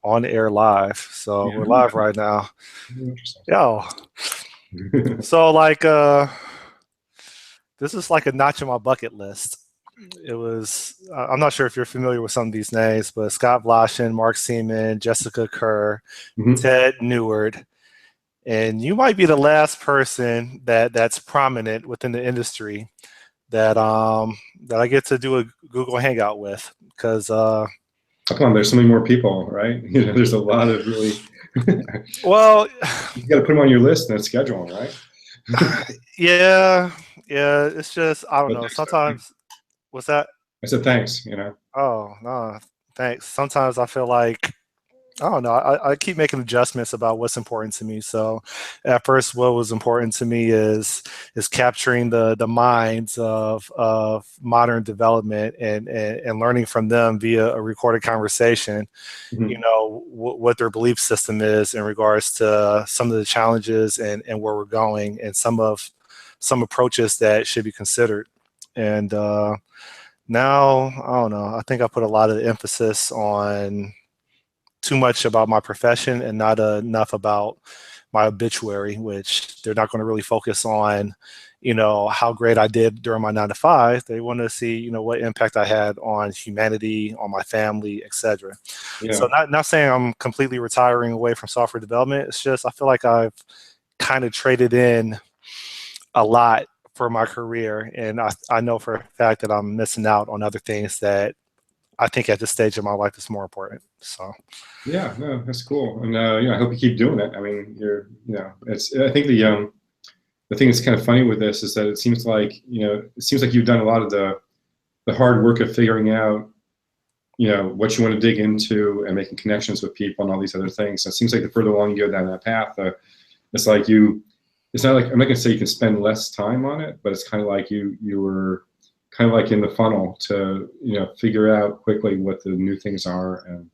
on air live. So we're live right now. Interesting. Yo. So this is like a notch on my bucket list. It was I'm not sure if you're familiar with some of these names, but Scott Blashin, Mark Seaman, Jessica Kerr, Mhm. Ted Neward, and you might be the last person that's prominent within the industry that I get to do a Google Hangout with because How come there's so many more people, right? There's a lot of really. well, You got to put them on your list and then schedule them, right? yeah, yeah, it's just I don't But know. thanks, Sometimes what's that? I said thanks. Oh no, thanks. Sometimes I feel like I don't know. I keep making adjustments about what's important to me. So, at first, what was important to me is capturing the minds of modern development and learning from them via a recorded conversation. You Mhm. know what their belief system is in regards to some of the challenges and where we're going, and some approaches that should be considered. And now, I don't know. I think I put a lot of emphasis on too much about my profession and not enough about my obituary, which they're not going to really focus on, how great I did during my 9 to 5. They want to see, what impact I had on humanity, on my family, etc. So Yeah. not saying I'm completely retiring away from software development. It's just I feel like I've kind of traded in a lot for my career, and I know for a fact that I'm missing out on other things that I think at this stage of my life is more important. So. Yeah. No, that's cool. And I hope you keep doing it. I mean, it's. I think the thing that's kind of funny with this is that it seems like you've done a lot of the hard work of figuring out what you want to dig into and making connections with people and all these other things. So it seems like the further along you go down that path, it's like it's not like, I'm not going to say you can spend less time on it, but it's kind of like you were kind of like in the funnel to figure out quickly what the new things are, and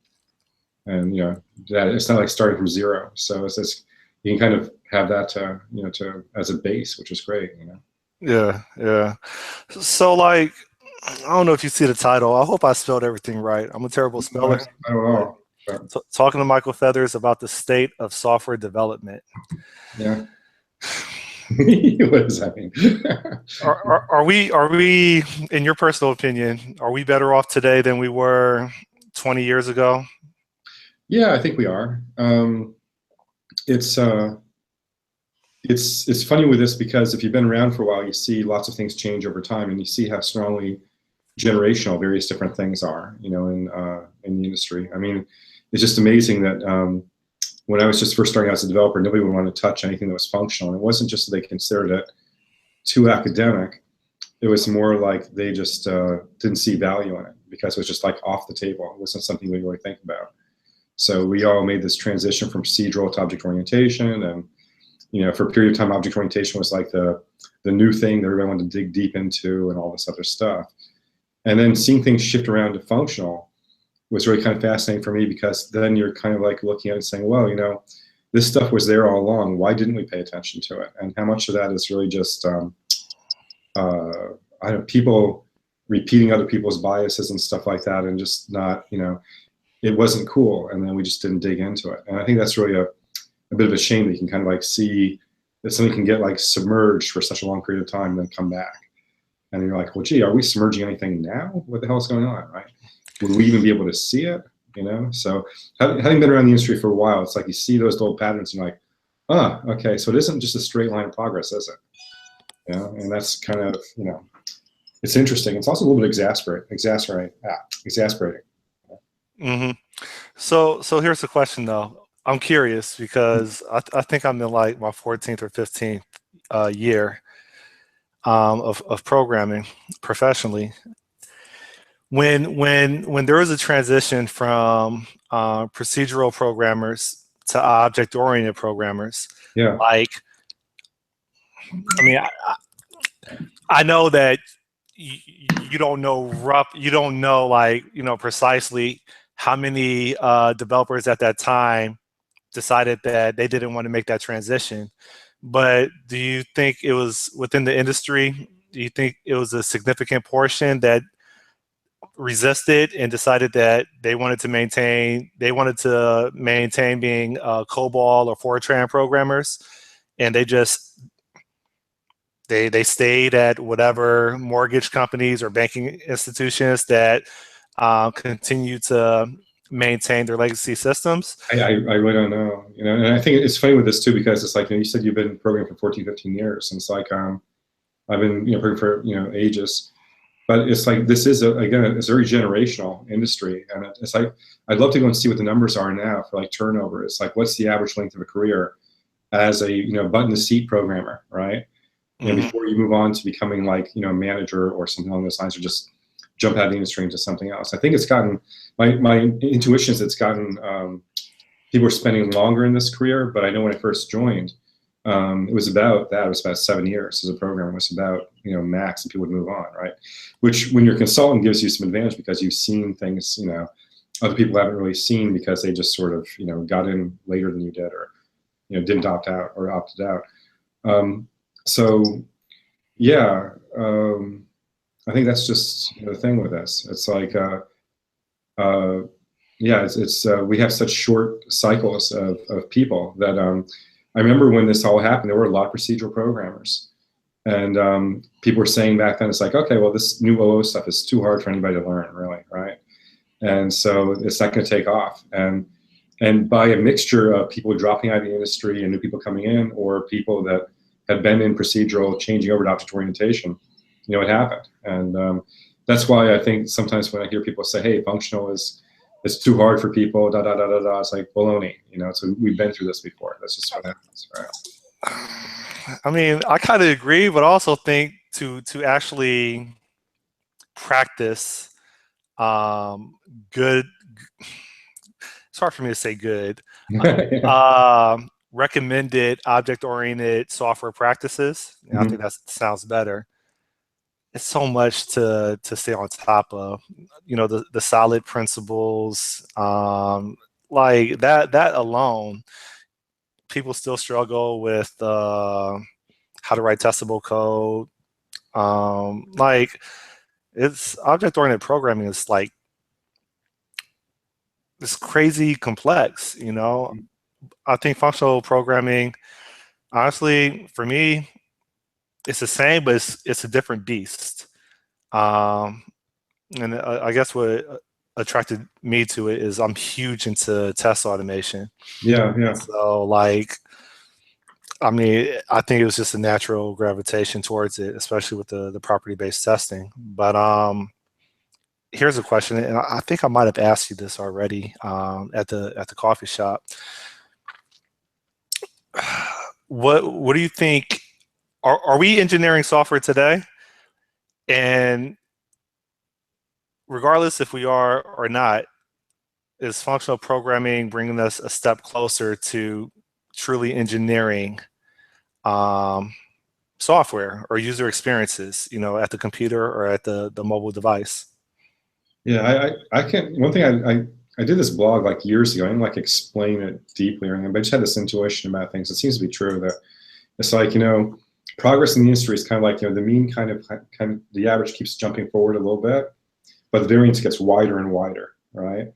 that it's not like starting from zero. So it's just, you can kind of have that to as a base, which is great. Yeah, yeah. So I don't know if you see the title. I hope I spelled everything right. I'm a terrible No, speller, it's not at but all. But talking to Michael Feathers about the state of software development. yeah. What does that mean? Are we, in your personal opinion, are we better off today than we were 20 years ago? Yeah, I think we are. It's it's funny with this because if you've been around for a while, you see lots of things change over time, and you see how strongly generational various different things are, in the industry. I mean, it's just amazing that when I was just first starting out as a developer, nobody would want to touch anything that was functional. And it wasn't just that they considered it too academic. It was more like they just didn't see value in it because it was just like off the table. It wasn't something we really think about. So we all made this transition from procedural to object orientation, and for a period of time, object orientation was like the new thing that everybody wanted to dig deep into, and all this other stuff. And then seeing things shift around to functional was really kind of fascinating for me, because then you're kind of like looking at it and saying, well, this stuff was there all along. Why didn't we pay attention to it? And how much of that is really just I don't know, people repeating other people's biases and stuff like that, and just not, it wasn't cool, and then we just didn't dig into it. And I think that's really a bit of a shame that you can kind of like see that something can get like submerged for such a long period of time and then come back. And you're like, well, gee, are we submerging anything now? What the hell is going on, right? Would we even be able to see it? So having been around the industry for a while, it's like you see those little patterns and you're like, okay, so it isn't just a straight line of progress, is it? And that's kind of, it's interesting. It's also a little bit exasperating. hmm So here's the question though. I'm curious because I think I'm in like my 14th or 15th year of programming professionally. When there is a transition from procedural programmers to object-oriented programmers, Yeah. like I mean, I know that you don't know you don't know like precisely how many developers at that time decided that they didn't want to make that transition. But do you think it was within the industry? Do you think it was a significant portion that resisted and decided that they wanted to maintain being COBOL or Fortran programmers, and they stayed at whatever mortgage companies or banking institutions that continue to maintain their legacy systems. I really don't know, you know, and I think it's funny with this too, because it's like, you know, you said you've been programming for 14, 15 years, and it's like, I've been, you know, programming for, you know, ages, but it's like, this is, again, it's a very generational industry, and it's like, I'd love to go and see what the numbers are now for like turnover. It's like, what's the average length of a career as a, you know, button to seat programmer, right? You know, before you move on to becoming like, you know, a manager or something along those lines, or just jump out of the industry into something else. I think it's gotten, my intuition is it's gotten, people are spending longer in this career, but I know when I first joined, it was about 7 years as a programmer. It was about, you know, max, and people would move on, right? Which, when you're a consultant, gives you some advantage, because you've seen things, you know, other people haven't really seen, because they just sort of, you know, got in later than you did, or, you know, didn't opt out or opted out. So yeah, I think that's just, you know, the thing with this. It's like, yeah, we have such short cycles of people that, I remember when this all happened, there were a lot of procedural programmers, and people were saying back then, it's like, okay, well, this new OO stuff is too hard for anybody to learn, really, right? And so it's not going to take off. And by a mixture of people dropping out of the industry and new people coming in, or people that had been in procedural changing over to object orientation, you know, it happened. And that's why I think sometimes when I hear people say, hey, functional is too hard for people, da da da da da, it's like baloney, you know. So we've been through this before. That's just what happens, right? I mean, I kind of agree, but I also think to actually practice good, it's hard for me to say good, recommended object-oriented software practices. I think that sounds better. It's so much to stay on top of, you know, the solid principles, like that alone. People still struggle with how to write testable code. Like, it's object-oriented programming is like, it's crazy complex, you know. I think functional programming, honestly, for me, it's the same, but it's a different beast. And I guess what attracted me to it is I'm huge into test automation. Yeah, yeah. So, like, I mean, I think it was just a natural gravitation towards it, especially with the property-based testing. But here's a question, and I think I might have asked you this already at the coffee shop. What do you think? Are we engineering software today? And regardless if we are or not, is functional programming bringing us a step closer to truly engineering software or user experiences, you know, at the computer or at the mobile device? Yeah, I can't. One thing I did this blog like years ago. I didn't like explain it deeply or anything, but I just had this intuition about things. It seems to be true that it's like, you know, progress in the industry is kind of like, you know, the mean kind of the average keeps jumping forward a little bit, but the variance gets wider and wider, right?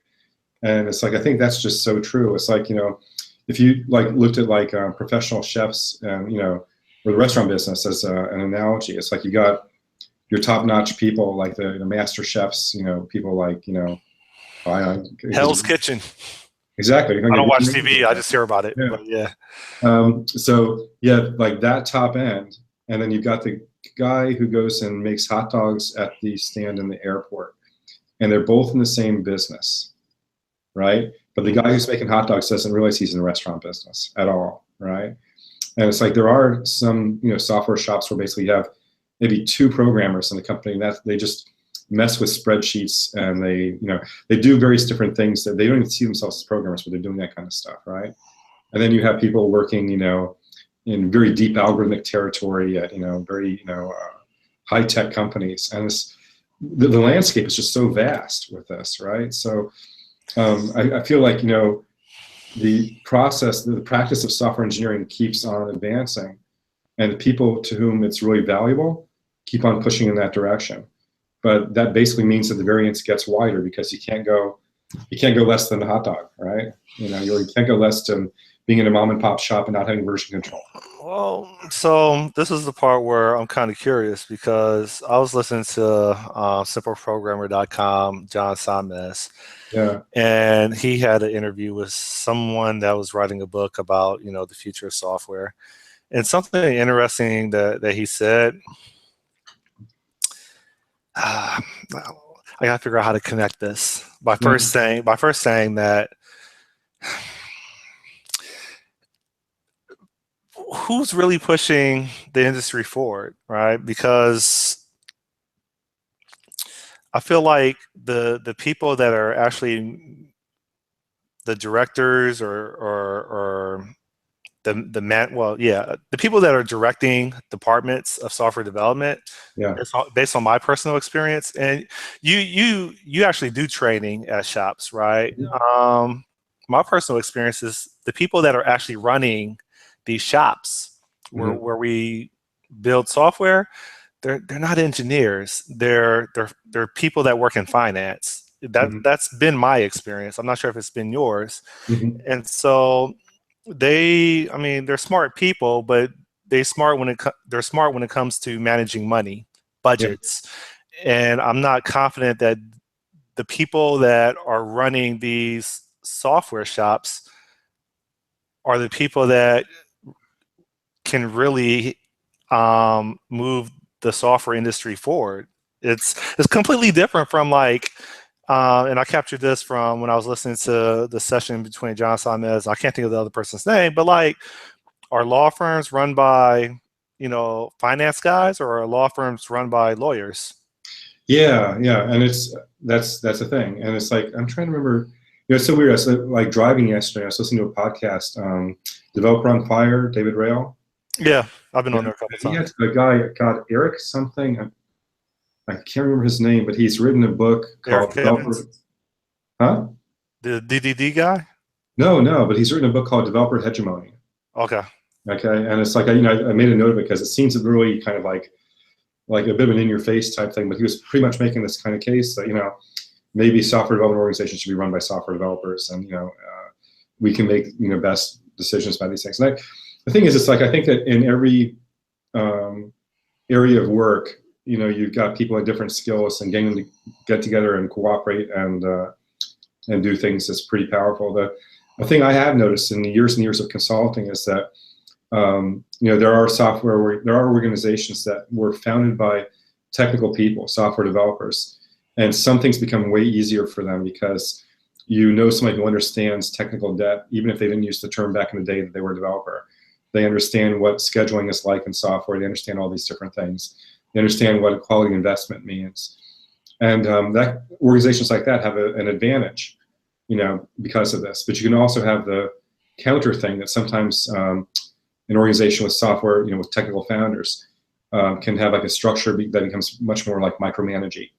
And it's like, I think that's just so true. It's like, you know, if you like looked at like professional chefs and, you know, or the restaurant business as an analogy, it's like you got your top-notch people, like the master chefs, you know, people like, you know, Hell's Kitchen. Exactly. I don't watch TV. I just hear about it. Yeah. But yeah. So yeah, like that top end, and then you've got the guy who goes and makes hot dogs at the stand in the airport, and they're both in the same business, right? But the guy who's making hot dogs doesn't realize he's in the restaurant business at all, right? And it's like there are some, you know, software shops where basically you have maybe 2 programmers in the company, and that they just mess with spreadsheets, and they, you know, they do various different things that they don't even see themselves as programmers, but they're doing that kind of stuff, right? And then you have people working, you know, in very deep algorithmic territory at, you know, very, you know, high-tech companies, and the landscape is just so vast with this, right? So I feel like, you know, the practice of software engineering keeps on advancing, and the people to whom it's really valuable keep on pushing in that direction. but that basically means that the variance gets wider because you can't go less than the hot dog, right? You know, you can't go less than being in a mom and pop shop and not having version control. Well, so this is the part where I'm kind of curious because I was listening to simpleprogrammer.com, John Samas, Yeah. and he had an interview with someone that was writing a book about, the future of software. And something interesting that he said, I gotta figure out how to connect this by first saying that who's really pushing the industry forward, right? Because I feel like the people that are actually the directors or the people that are directing departments of software development, Yeah. based on my personal experience, and you actually do training at shops, right? My personal experience is the people that are actually running these shops where we build software, they're not engineers. They're people that work in finance. That's been my experience. I'm not sure if it's been yours. And so they're smart people, but they're smart when it comes to managing money, budgets. And I'm not confident that the people that are running these software shops are the people that can really move the software industry forward. It's completely different from like, and I captured this from when I was listening to the session between John Sanchez. I can't think of the other person's name, but like, are law firms run by finance guys, or are law firms run by lawyers? Yeah, and that's the thing, and it's like I'm trying to remember. It's so weird. I was like driving yesterday. I was listening to a podcast, Developer on Fire, David Rail. Yeah, I've been on there a couple He times. had a guy, God, Eric something. I can't remember his name, but he's written a book called Developer. Huh? The DDD guy? No, but he's written a book called Developer Hegemony. Okay. Okay, and it's like I made a note of it because it seems really kind of like a bit of an in-your-face type thing. But he was pretty much making this kind of case that maybe software development organizations should be run by software developers, and we can make best decisions about these things. And the thing is, it's like I think that in every area of work, you've got people with different skills, and getting them to get together and cooperate and do things is pretty powerful. The thing I have noticed in the years and years of consulting is that there are organizations that were founded by technical people, software developers, and some things become way easier for them because somebody who understands technical debt, even if they didn't use the term back in the day that they were a developer. They understand what scheduling is like in software. They understand all these different things. They understand what a quality investment means. And that organizations like that have an advantage, because of this. But you can also have the counter thing that sometimes an organization with software, with technical founders, can have like a structure that becomes much more like micromanaging.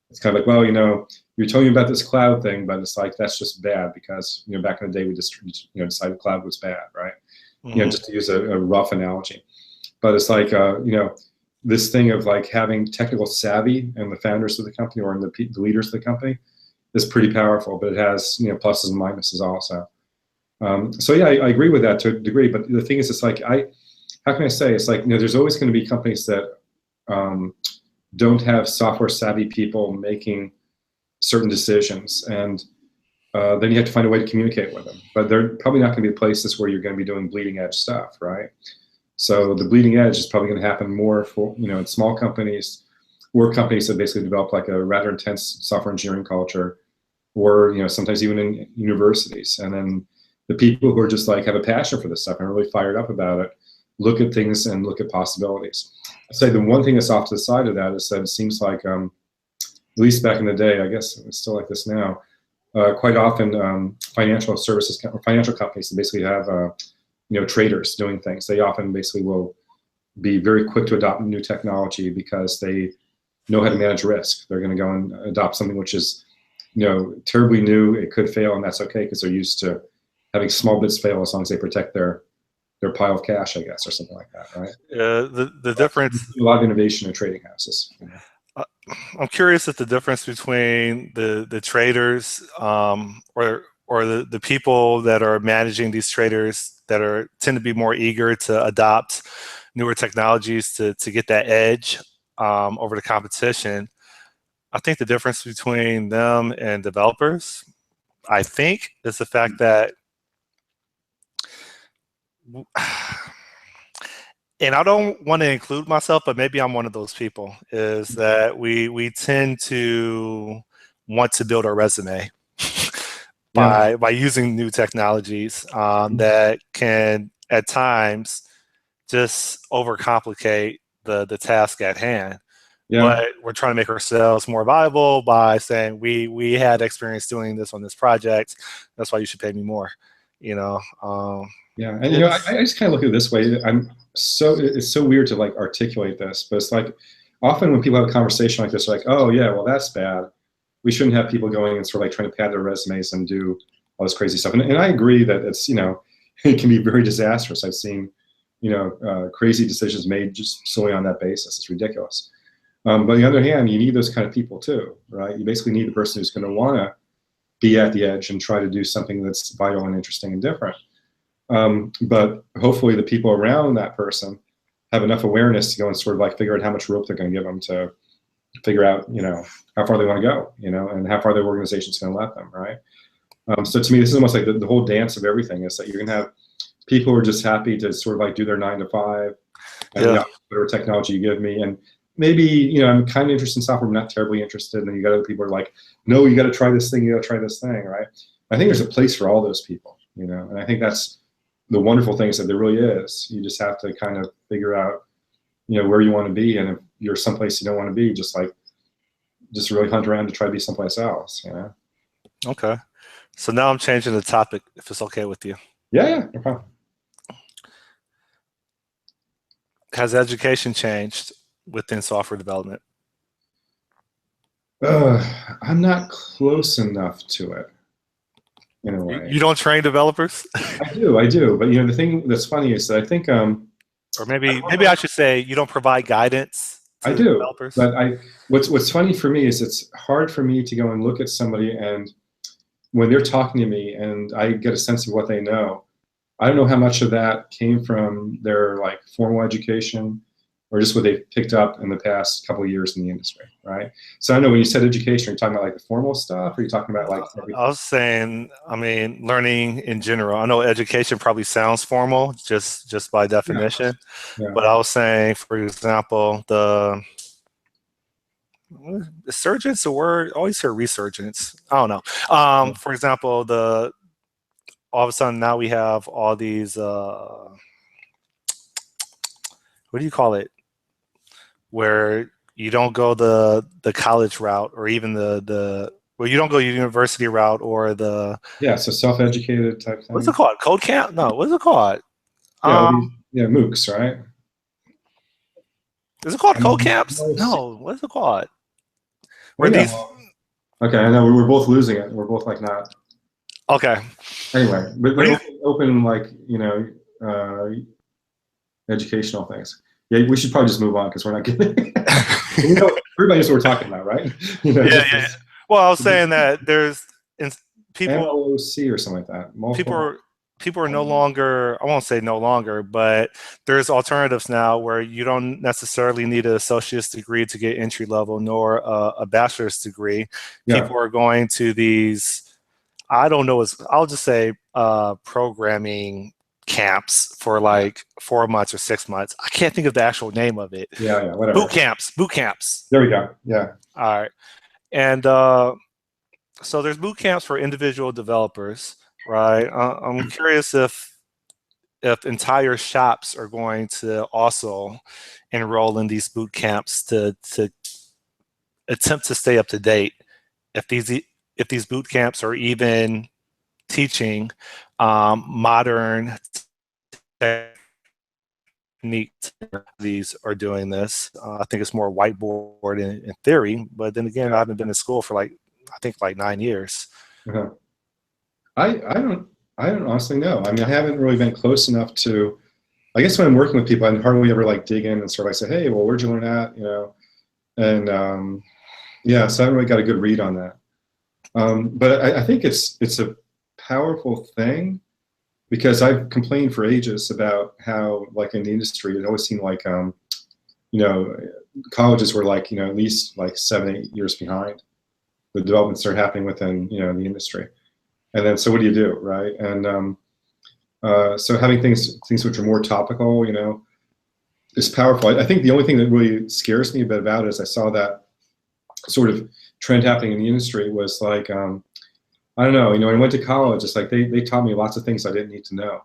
It's kind of like, well, you're telling me about this cloud thing, but it's like that's just bad because back in the day we just decided cloud was bad, right? Just to use a rough analogy. But it's like this thing of like having technical savvy in the founders of the company or in the leaders of the company is pretty powerful, but it has pluses and minuses also. So yeah, I agree with that to a degree. But the thing is, it's like how can I say? It's like there's always going to be companies that don't have software savvy people making certain decisions, and then you have to find a way to communicate with them. But they're probably not going to be places where you're going to be doing bleeding edge stuff, right? So the bleeding edge is probably going to happen more for in small companies or companies that basically develop like a rather intense software engineering culture, or sometimes even in universities. And then the people who are just like have a passion for this stuff and are really fired up about it, look at things and look at possibilities. I'd say the one thing that's off to the side of that is that it seems like, at least back in the day, I guess it's still like this now, quite often financial services or financial companies that basically have traders doing things. They often basically will be very quick to adopt new technology because they know how to manage risk. They're going to go and adopt something which is terribly new. It could fail, and that's okay because they're used to having small bits fail as long as they protect their pile of cash, I guess, or something like that, right? The difference. A lot of innovation in trading houses. I'm curious if the difference between the traders or the people that are managing these traders that are tend to be more eager to adopt newer technologies to get that edge over the competition. I think the difference between them and developers, I think, is the fact that, and I don't want to include myself, but maybe I'm one of those people, is that we tend to want to build our resume by using new technologies that can at times just overcomplicate the task at hand. Yeah. But we're trying to make ourselves more valuable by saying we had experience doing this on this project. That's why you should pay me more. You know. Yeah, and you know, I just kind of look at it this way. It's so weird to like articulate this, but it's like often when people have a conversation like this, they're like, oh yeah, well that's bad. We shouldn't have people going and sort of like trying to pad their resumes and do all this crazy stuff. And I agree that it's, you know, it can be very disastrous. I've seen, you know, crazy decisions made just solely on that basis. It's ridiculous. But on the other hand, you need those kind of people too, right? You basically need the person who's going to want to be at the edge and try to do something that's vital and interesting and different. But hopefully the people around that person have enough awareness to go and sort of like figure out how much rope they're going to give them to figure out, you know, how far they want to go, you know, and how far their organization's going to let them, right? So to me, this is almost like the whole dance of everything is that you're going to have people who are just happy to sort of like do their 9 to 5 and whatever technology you give me. And maybe, you know, I'm kind of interested in software, but not terribly interested. And then you got other people who are like, no, you got to try this thing, you got to try this thing, right? I think there's a place for all those people, you know, and I think that's the wonderful thing is that there really is. You just have to kind of figure out, you know, where you want to be. And if you're someplace you don't want to be, just really hunt around to try to be someplace else, you know? Okay. So now I'm changing the topic, if it's okay with you. Yeah, no problem. Has education changed within software development? I'm not close enough to it, in a way. You don't train developers? I do. But you know, the thing that's funny is that I think, or maybe I should say you don't provide guidance to developers. But what's funny for me is it's hard for me to go and look at somebody and when they're talking to me and I get a sense of what they know, I don't know how much of that came from their like formal education or just what they've picked up in the past couple of years in the industry, right? So I don't know, when you said education, are you talking about like the formal stuff or are you talking about like everything? I was saying, I mean, learning in general. I know education probably sounds formal just by definition, but I was saying, for example, the resurgence, a word, I always hear resurgence. I don't know. For example, all of a sudden now we have all these, what do you call it? Where you don't go the college route or even well, you don't go the university route or so self-educated type thing. What's it called? Code camp? No, what's it called? MOOCs, right? Is it called code camps? No, what's it called? Okay, I know we're both losing it. We're both like not. Okay. Anyway, but open like, you know, educational things. Yeah, we should probably just move on because we're not getting. You know, everybody knows what we're talking about, right? You know, yeah. Well, I was saying that there's people. MOOC or something like that. People are no longer, I won't say no longer, but there's alternatives now where you don't necessarily need an associate's degree to get entry level, nor a bachelor's degree. Yeah. People are going to these, I don't know, I'll just say programming camps for like 4 months or 6 months. I can't think of the actual name of it. Yeah, whatever. Boot camps. There we go. Yeah. All right. And so there's boot camps for individual developers. Right. I'm curious if entire shops are going to also enroll in these boot camps to attempt to stay up to date. If these boot camps are even teaching modern techniques, these are doing this. I think it's more whiteboard in theory, but then again, I haven't been in school for I think 9 years. I don't honestly know. I mean, I haven't really been close enough to, I guess when I'm working with people, I hardly ever like dig in and sort of like say, hey, well, where'd you learn that? You know, And yeah, so I haven't really got a good read on that. But I think it's a powerful thing, because I've complained for ages about how, like in the industry, it always seemed like you know, colleges were like, you know, at least like 7, 8 years behind the developments that are happening within, you know, the industry. And then so what do you do, right? And so having things which are more topical, you know, is powerful. I think the only thing that really scares me a bit about it is I saw that sort of trend happening in the industry was like, I don't know, you know, when I went to college, it's like they taught me lots of things I didn't need to know.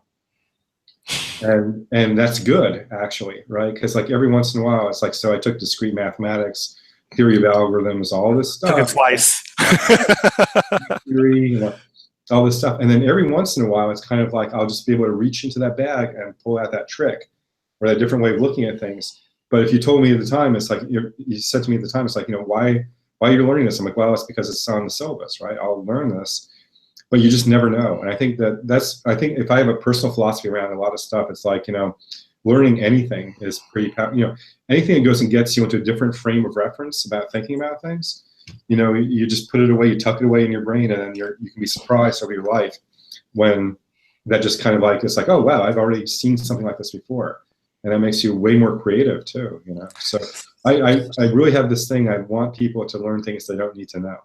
And that's good, actually, right? Because like every once in a while, it's like, so I took discrete mathematics, theory of algorithms, all this Took it stuff. twice. Theory, you know, all this stuff. And then every once in a while, it's kind of like I'll just be able to reach into that bag and pull out that trick or that different way of looking at things. But if you told me at the time, it's like, you said to me at the time, it's like, you know, why are you learning this? I'm like, well, it's because it's on the syllabus, right? I'll learn this. But you just never know. And I think I think if I have a personal philosophy around a lot of stuff, it's like, you know, learning anything is pretty, you know, anything that goes and gets you into a different frame of reference about thinking about things, you know, you just put it away, you tuck it away in your brain, and then you can be surprised over your life when that just kind of like, it's like, oh, wow, I've already seen something like this before. And that makes you way more creative too, you know? So I really have this thing, I want people to learn things they don't need to know.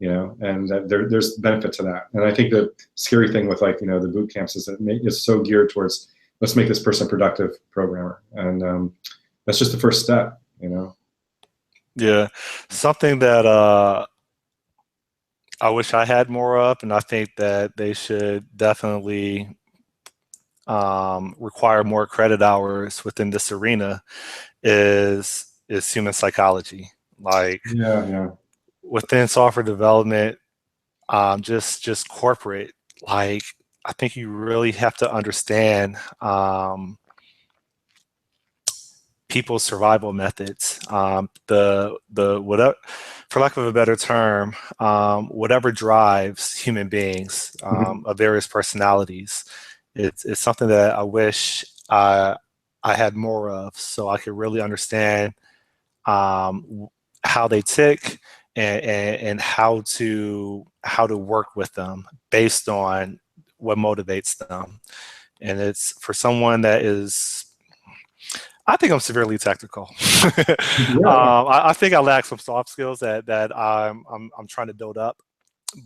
You know, and there's benefit to that. And I think the scary thing with, like, you know, the boot camps is that it's so geared towards, let's make this person a productive programmer. And that's just the first step, you know? Yeah. Something that I wish I had more of, and I think that they should definitely require more credit hours within this arena is human psychology. Like Yeah. within software development, just corporate, like I think you really have to understand people's survival methods. The whatever, for lack of a better term, whatever drives human beings of various personalities. It's something that I wish I had more of, so I could really understand how they tick and how to work with them based on what motivates them. And it's for someone that is, I think I'm severely technical. Yeah. I think I lack some soft skills that I'm trying to build up.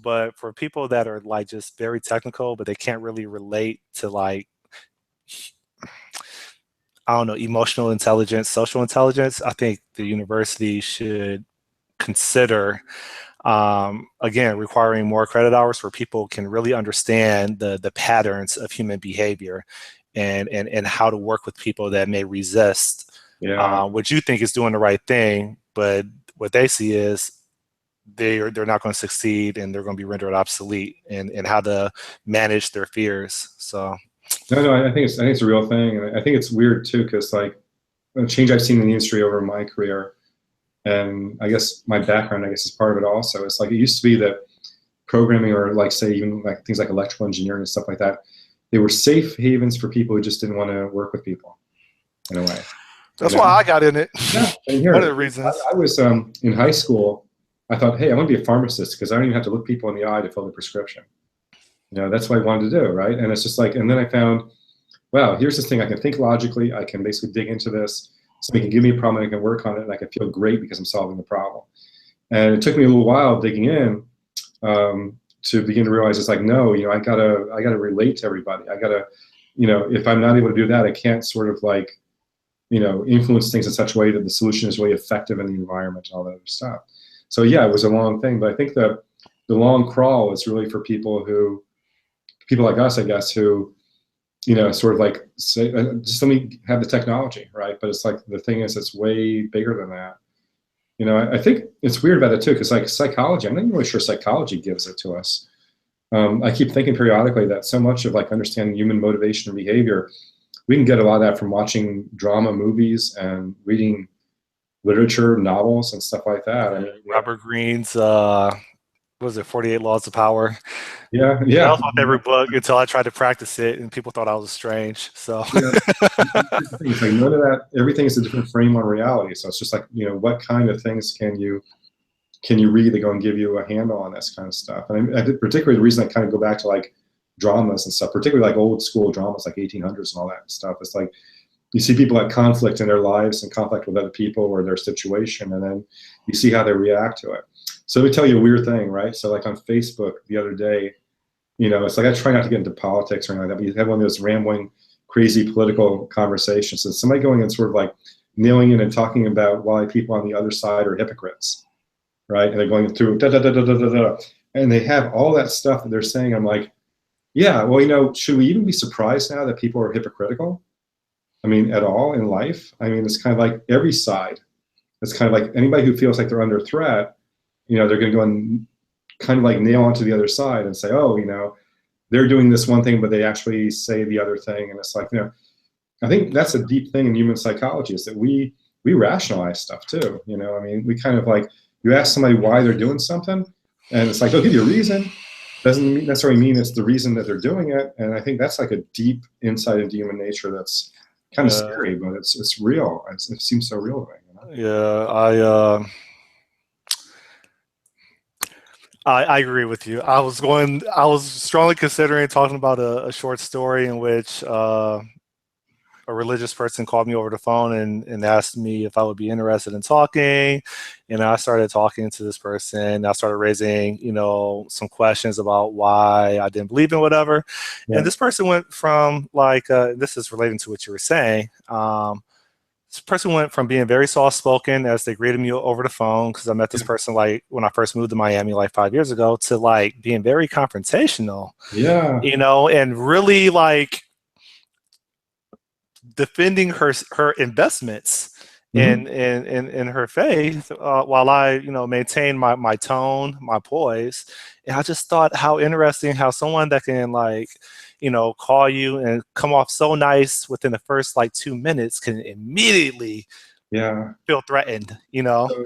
But for people that are like just very technical, but they can't really relate to, like, I don't know, emotional intelligence, social intelligence, I think the university should consider again, requiring more credit hours where people can really understand the patterns of human behavior and how to work with people that may resist Yeah. what you think is doing the right thing, but what they see is they're not going to succeed and they're going to be rendered obsolete, and how to manage their fears. So No, I think it's a real thing. And I think it's weird too, because like the change I've seen in the industry over my career, and I guess my background, I guess, is part of it also. It's like, it used to be that programming, or like, say, even like things like electrical engineering and stuff like that, they were safe havens for people who just didn't want to work with people, in a way. You that's know? why I got in it. Yeah, and here, One of the reasons. I was in high school, I thought, hey, I want to be a pharmacist because I don't even have to look people in the eye to fill the prescription. You know, that's what I wanted to do, right? And it's just like, and then I found, wow, here's this thing, I can think logically, I can basically dig into this, somebody can give me a problem, I can work on it, and I can feel great because I'm solving the problem. And it took me a little while digging in to begin to realize, it's like, no, you know, I gotta relate to everybody. I gotta, you know, if I'm not able to do that, I can't sort of like, you know, influence things in such a way that the solution is really effective in the environment and all that other stuff. So yeah, it was a long thing, but I think that the long crawl is really for people like us, I guess, who, you know, sort of like say, just let me have the technology, right? But it's like, the thing is, it's way bigger than that. You know, I think it's weird about it too, because like psychology, I'm not even really sure psychology gives it to us. I keep thinking periodically that so much of like understanding human motivation and behavior, we can get a lot of that from watching drama movies and reading literature, novels, and stuff like that. I mean, Robert Greene's was it 48 Laws of Power? Yeah, That yeah, was my favorite book until I tried to practice it, and people thought I was strange. So yeah. It's like none of that. Everything is a different frame on reality. So it's just like, what kind of things can you read that go and give you a handle on this kind of stuff? And I did, particularly the reason I kind of go back to like dramas and stuff, particularly like old school dramas like 1800s and all that stuff. It's like you see people at conflict in their lives and conflict with other people or their situation, and then you see how they react to it. So let me tell you a weird thing, right? So like on Facebook the other day, it's like I try not to get into politics or anything like that, but you have one of those rambling, crazy political conversations, and somebody going and sort of like nailing in and talking about why people on the other side are hypocrites, right? And they're going through da da da da da da da, and they have all that stuff that they're saying. I'm like, yeah, well, should we even be surprised now that people are hypocritical? I mean, at all in life? I mean, it's kind of like every side. It's kind of like anybody who feels like they're under threat, they're going to go and kind of like nail onto the other side and say, oh, they're doing this one thing, but they actually say the other thing. And it's like, I think that's a deep thing in human psychology, is that we rationalize stuff too. I mean, we kind of like, you ask somebody why they're doing something, and it's like, they'll give you a reason. Doesn't necessarily mean it's the reason that they're doing it. And I think that's like a deep insight into human nature that's kind of scary, but it's real. It seems so real to me. yeah, I agree with you. I was strongly considering talking about a short story in which a religious person called me over the phone and asked me if I would be interested in talking. And I started talking to this person. I started raising, some questions about why I didn't believe in whatever. Yeah. And this person went from like, this is relating to what you were saying. This person went from being very soft-spoken as they greeted me over the phone, because I met this person like when I first moved to Miami like 5 years ago, to like being very confrontational. Yeah. And really like defending her investments in her faith, while I maintain my tone, my poise. And I just thought how interesting how someone that can like call you and come off so nice within the first like 2 minutes can immediately feel threatened. So,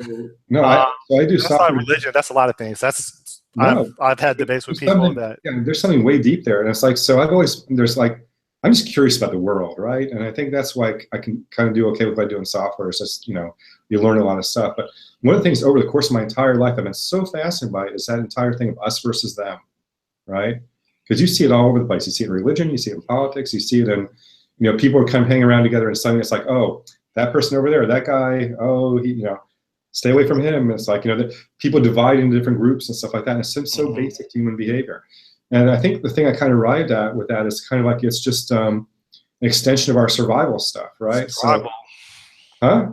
no, I do that's not religion. That's a lot of things. That's I've had debates with people that there's something way deep there, and it's like, so I'm just curious about the world, right? And I think that's why I can kind of do okay with doing software. It's just, you learn a lot of stuff. But one of the things over the course of my entire life I've been so fascinated by is that entire thing of us versus them, right? Because you see it all over the place. You see it in religion, you see it in politics, you see it in, people are kind of hanging around together, and suddenly it's like, oh, that person over there, that guy, oh, he, stay away from him. It's like, people divide into different groups and stuff like that. And it's so basic to human behavior. And I think the thing I kind of arrived at with that is kind of like, it's just an extension of our survival stuff, right? It's tribal.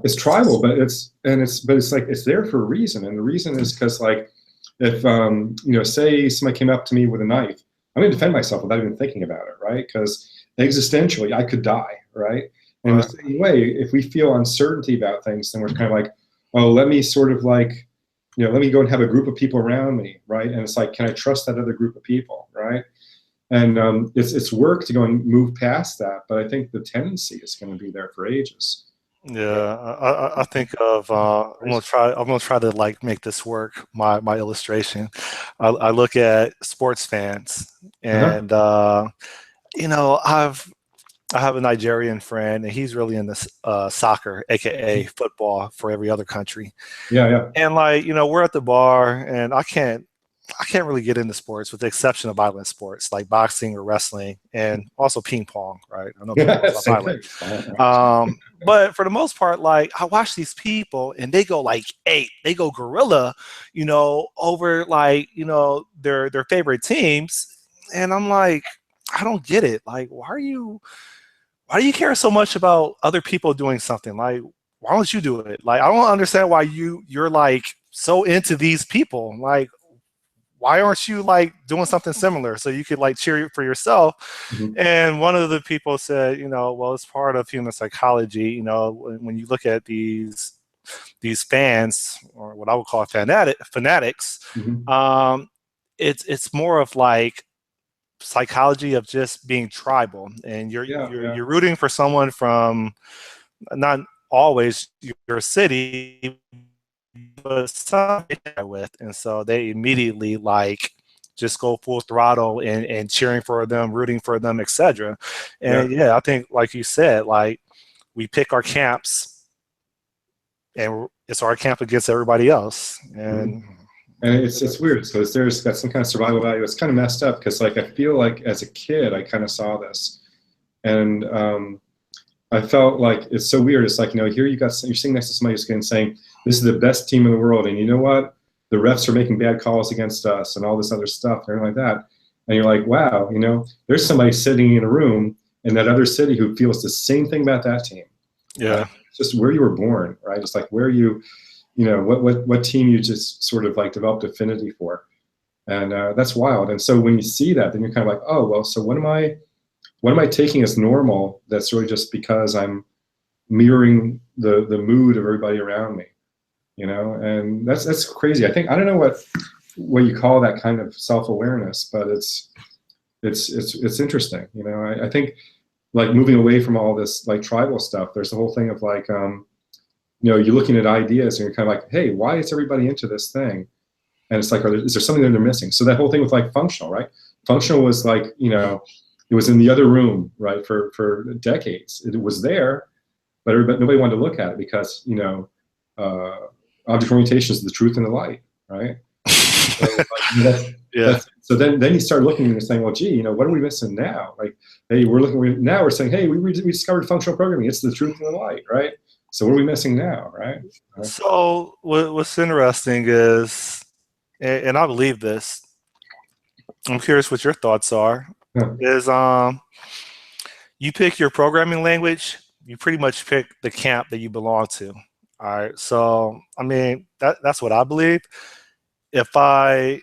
It's tribal, but it's like, it's there for a reason. And the reason is because like, if, say somebody came up to me with a knife, I'm going to defend myself without even thinking about it, right? Because existentially, I could die, right? And the same way, if we feel uncertainty about things, then we're kind of like, oh, let me sort of like, let me go and have a group of people around me, right? And it's like, can I trust that other group of people, right? And it's work to go and move past that, but I think the tendency is going to be there for ages. Yeah, I think of I'm gonna try to like make this work. My illustration. I look at sports fans, and I have a Nigerian friend, and he's really into soccer, aka football, for every other country. Yeah. And like we're at the bar, and I can't really get into sports with the exception of violent sports like boxing or wrestling, and also ping pong. Right? I know ping pong's not violent. But for the most part, like I watch these people, and they go like ape, they go gorilla, over like their favorite teams, and I'm like, I don't get it. Like, why do you care so much about other people doing something? Like, why don't you do it? Like, I don't understand why you're like so into these people. Like, why aren't you like doing something similar so you could like cheer for yourself? And one of the people said, well, it's part of human psychology. When you look at these fans, or what I would call fanatics, it's more of like psychology of just being tribal, and you're rooting for someone from not always your city, but some with, and so they immediately like just go full throttle and cheering for them, rooting for them, etc. And yeah, I think like you said, like we pick our camps, and it's our camp against everybody else, and. And it's weird. So there's got some kind of survival value. It's kind of messed up because like I feel like as a kid I kind of saw this, and I felt like it's so weird. It's like, you know, here you're sitting next to somebody who's saying this is the best team in the world, and you know what? The refs are making bad calls against us and all this other stuff and everything like that. And you're like, wow, you know, there's somebody sitting in a room in that other city who feels the same thing about that team. Yeah. Right? It's just where you were born, right? It's like where you know, what team you just sort of like developed affinity for. And that's wild. And so when you see that, then you're kind of like, oh, well, so what am I taking as normal that's really just because I'm mirroring the mood of everybody around me, you know? And that's crazy. I don't know what you call that kind of self-awareness, but it's interesting. You know, I think like moving away from all this like tribal stuff, there's the whole thing of like, you know, you're looking at ideas and you're kind of like, hey, why is everybody into this thing? And it's like, is there something that they're missing? So that whole thing with like functional, right? Functional was like, you know, it was in the other room, right, for decades. It was there, but nobody wanted to look at it because, you know, object orientation is the truth and the light, right? So then you start looking and saying, well, gee, you know, what are we missing now? Like, hey, now we're saying, hey, we discovered functional programming. It's the truth and the light, right? So what are we missing now, right? So what's interesting is, and I believe this, I'm curious what your thoughts are, is you pick your programming language, you pretty much pick the camp that you belong to. All right. So, I mean, that's what I believe. If the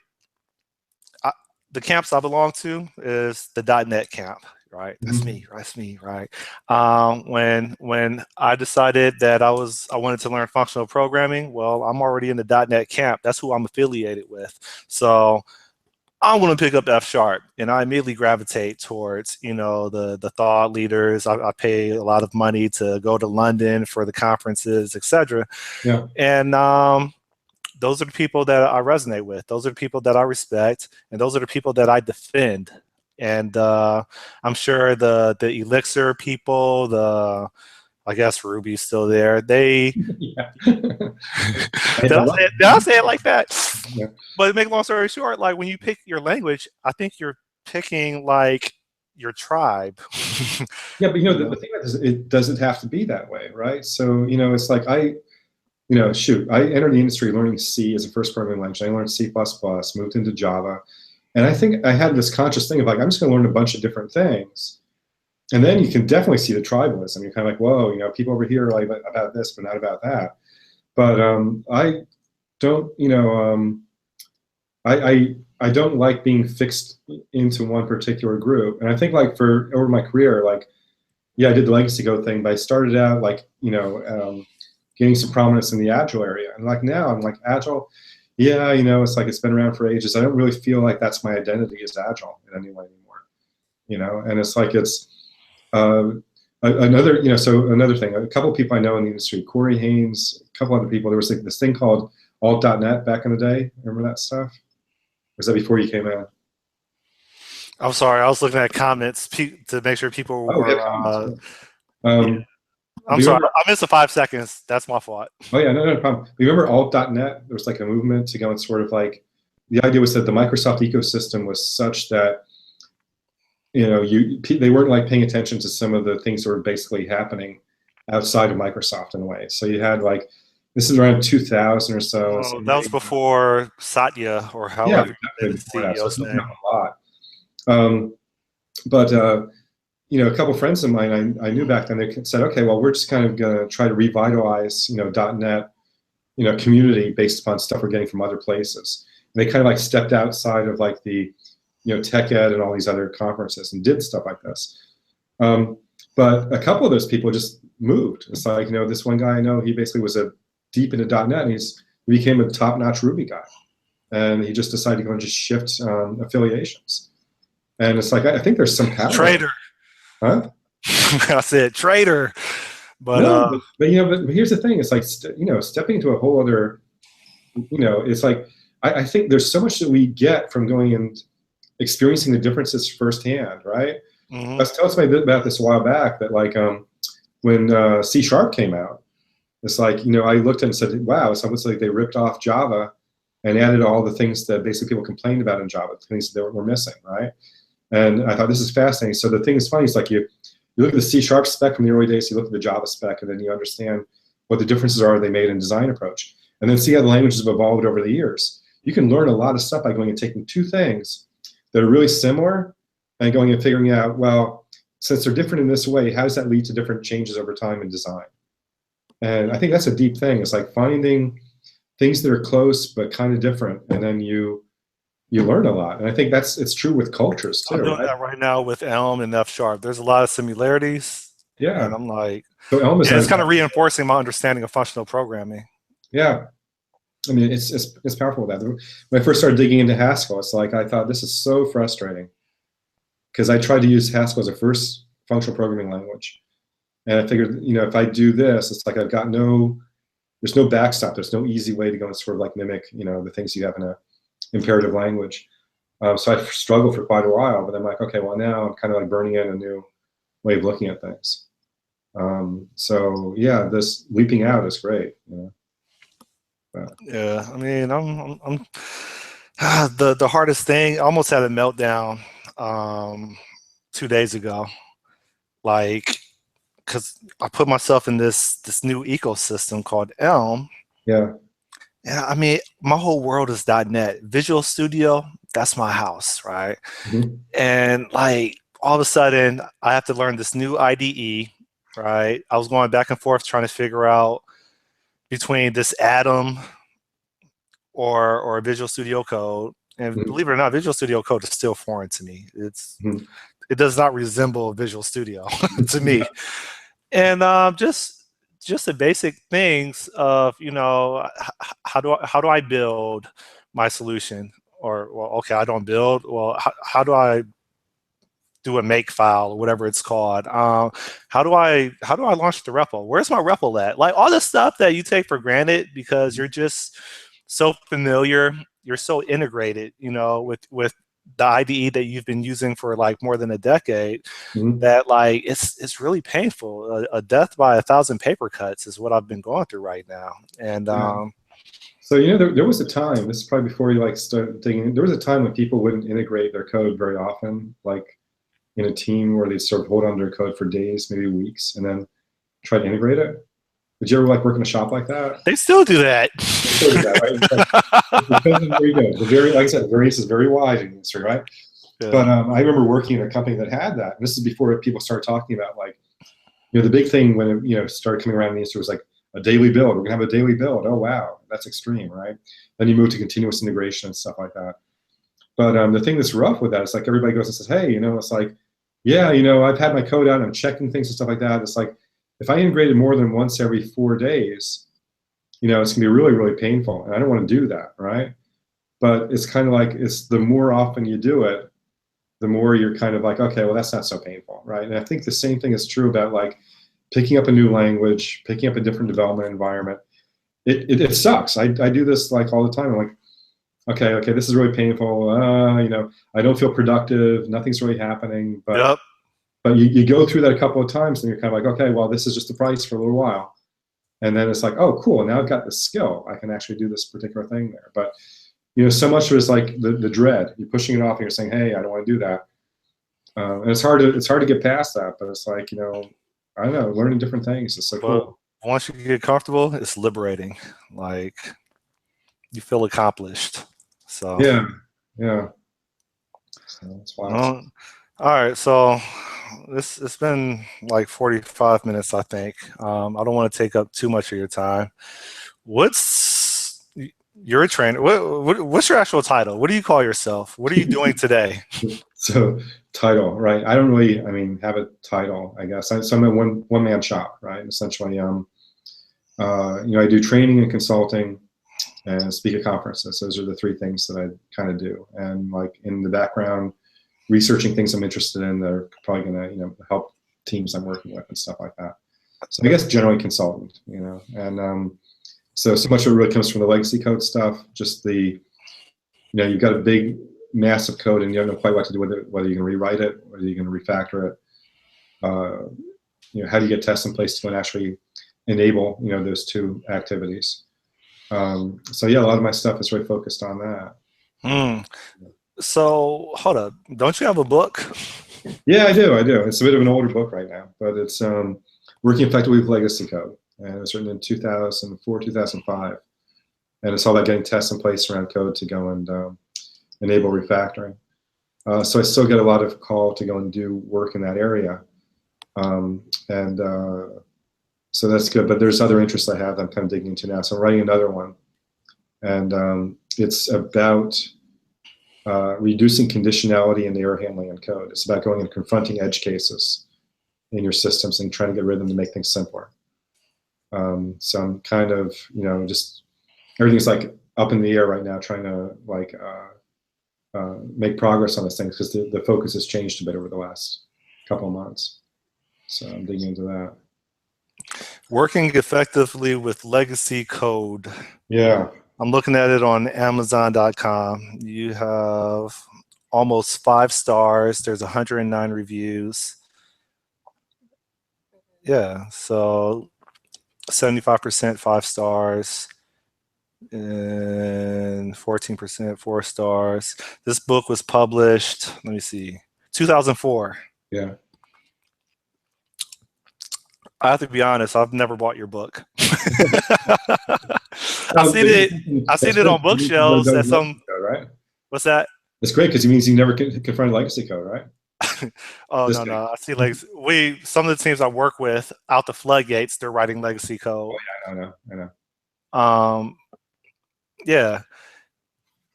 camps I belong to is the .NET camp. Right, that's me. That's me. Right. When I decided that I wanted to learn functional programming, well, I'm already in the .NET camp. That's who I'm affiliated with. So I want to pick up F#, and I immediately gravitate towards, you know, the thought leaders. I pay a lot of money to go to London for the conferences, etc. Yeah. And those are the people that I resonate with. Those are the people that I respect, and those are the people that I defend. And I'm sure the Elixir people, I guess Ruby's still there. Did I say it like that? Yeah. But to make a long story short, like when you pick your language, I think you're picking like your tribe. Yeah, but you know, the thing is, it doesn't have to be that way, right? So, you know, it's like I entered the industry learning C as a first programming language. I learned C++, moved into Java. And I think I had this conscious thing of like, I'm just going to learn a bunch of different things. And then you can definitely see the tribalism. You're kind of like, whoa, you know, people over here are like about this, but not about that. But I don't, you know, I don't like being fixed into one particular group. And I think like over my career, like, yeah, I did the legacy Go thing, but I started out like, you know, getting some prominence in the Agile area. And like now I'm like Agile. Yeah, you know, it's like it's been around for ages. I don't really feel like that's my identity as Agile in any way anymore, you know. And it's like it's another, you know. So another thing, a couple of people I know in the industry, Corey Haynes, a couple other people. There was like this thing called alt.net back in the day. Remember that stuff? Or was that before you came in? I'm sorry, I was looking at comments to make sure people were. I'm sorry, I missed the 5 seconds. That's my fault. Oh yeah, no problem. Remember alt.net? There was like a movement to go and sort of like, the idea was that the Microsoft ecosystem was such that, you know, they weren't like paying attention to some of the things that were basically happening outside of Microsoft in a way. So you had like, this is around 2000 or so. Oh, so that was before Satya or however. Yeah, exactly. So it's not a lot. But you know, a couple friends of mine I knew back then, they said, okay, well, we're just kind of going to try to revitalize, you know, .NET, you know, community based upon stuff we're getting from other places. And they kind of like stepped outside of like the, you know, tech ed and all these other conferences and did stuff like this. But a couple of those people just moved. It's like, you know, this one guy I know, he basically was deep into .NET, and he became a top-notch Ruby guy. And he just decided to go and just shift affiliations. And it's like, I think there's some power. Trader. Huh? I said traitor, but no, but you know, but here's the thing: it's like you know, stepping into a whole other you know, it's like, I think there's so much that we get from going and experiencing the differences firsthand, right? Mm-hmm. I was telling somebody about this a while back, that like when C# came out, it's like, you know, I looked at it and said, wow, it's almost like they ripped off Java and added all the things that basically people complained about in Java, things that were missing, right? And I thought, this is fascinating. So the thing that's funny is, like, you look at the C# spec from the early days, you look at the Java spec, and then you understand what the differences are they made in design approach. And then see how the languages have evolved over the years. You can learn a lot of stuff by going and taking two things that are really similar and going and figuring out, well, since they're different in this way, how does that lead to different changes over time in design? And I think that's a deep thing. It's like finding things that are close but kind of different, and then you learn a lot. And I think it's true with cultures too. I'm doing right? that right now with Elm and F#. There's a lot of similarities. Yeah. And I'm like, So Elm is, and it's kind of reinforcing my understanding of functional programming. Yeah. I mean, it's powerful with that. When I first started digging into Haskell, it's like, I thought, this is so frustrating, because I tried to use Haskell as a first functional programming language. And I figured, you know, if I do this, it's like I've got there's no backstop. There's no easy way to go and sort of like mimic, you know, the things you have in a imperative language. So I struggled for quite a while, but I'm like, okay, well, now I'm kind of like burning in a new way of looking at things. So yeah, this leaping out is great. You know? Yeah, I mean, I'm the hardest thing. I almost had a meltdown 2 days ago, like, because I put myself in this new ecosystem called Elm. Yeah. Yeah, I mean, my whole world is .NET. Visual Studio, that's my house, right? Mm-hmm. And like all of a sudden, I have to learn this new IDE, right? I was going back and forth trying to figure out between this Atom or Visual Studio Code. And Mm-hmm. believe it or not, Visual Studio Code is still foreign to me. Mm-hmm. It does not resemble Visual Studio to me. And just the basic things of, you know, how do I build my solution? Or, well, okay, I don't build. Well, how do I do a make file or whatever it's called? How do I launch the REPL? Where's my REPL at? Like all the stuff that you take for granted because you're just so familiar, you're so integrated, you know, with the IDE that you've been using for like more than a decade, Mm-hmm. that like it's really painful. A death by 1,000 paper cuts is what I've been going through right now. And so, you know, there was a time, this is probably before you like started thinking, there was a time when people wouldn't integrate their code very often, like in a team where they sort of hold on to their code for days, maybe weeks, and then try to integrate it. Did you ever like work in a shop like that? they still do that. They still do that, right? It depends on where you go. Like I said, variance is very wide in the industry, right? Yeah. But I remember working in a company that had that. And this is before people started talking about, like, you know, the big thing when it, you know, started coming around in the industry was like a daily build. We're gonna have a daily build. Oh wow, that's extreme, right? Then you move to continuous integration and stuff like that. But the thing that's rough with that is like everybody goes and says, hey, you know, it's like, yeah, you know, I've had my code out and I'm checking things and stuff like that. It's like, if I integrated more than once every 4 days, you know, it's gonna be really, really painful. And I don't want to do that, right? But it's kind of like, it's the more often you do it, the more you're kind of like, okay, well, that's not so painful, right? And I think the same thing is true about like picking up a new language, picking up a different development environment. It sucks. I do this like all the time. I'm like, okay, this is really painful. You know, I don't feel productive. Nothing's really happening. But Yep. But you go through that a couple of times and you're kind of like, okay, well, this is just the price for a little while. And then it's like, oh, cool. Now I've got the skill. I can actually do this particular thing there. But, you know, so much of it is like the dread. You're pushing it off and you're saying, hey, I don't want to do that. And it's hard to get past that. But it's like, you know, I don't know, learning different things is so cool. Once you get comfortable, it's liberating. Like, you feel accomplished. So yeah. So that's wild. All right, so it's been like 45 minutes, I think. I don't want to take up too much of your time. You're a trainer. What's your actual title? What do you call yourself? What are you doing today? So title, right? I don't really, have a title, I guess. So I'm a one-man shop, right? Essentially, you know, I do training and consulting and speak at conferences. Those are the three things that I kind of do. And like in the background, researching things I'm interested in that are probably going to, you know, help teams I'm working with and stuff like that. So I guess generally consultant, you know, and So much of it really comes from the legacy code stuff, just the, you've got a big, massive code and you don't know quite what to do with it, whether you're going to rewrite it, whether you're going to refactor it. How do you get tests in place to go and actually enable, those two activities? So yeah, a lot of my stuff is really focused on that. So hold up, don't you have a book? Yeah, I do. It's a bit of an older book right now, but it's Working Effectively with Legacy Code. And it was written in 2004, 2005. And it's all about getting tests in place around code to go and enable refactoring. So I still get a lot of call to go and do work in that area. So that's good. But there's other interests I have that I'm kind of digging into now. So I'm writing another one. And it's about reducing conditionality and error handling in code. It's about going and confronting edge cases in your systems and trying to get rid of them to make things simpler. So I'm kind of, just everything's like up in the air right now, trying to like make progress on these things because the focus has changed a bit over the last couple of months. So I'm digging into that. Working effectively with legacy code. Yeah. I'm looking at it on Amazon.com. You have almost 5 stars. There's 109 reviews. Yeah, so 75% 5 stars and 14% 4 stars. This book was published, let me see, 2004. Yeah. I have to be honest, I've never bought your book. I've seen it on bookshelves at some. Right? What's that? That's great because it means you never confront legacy code, right? Oh, no. I see some of the teams I work with out the floodgates, they're writing legacy code. Oh, yeah, I know. Yeah.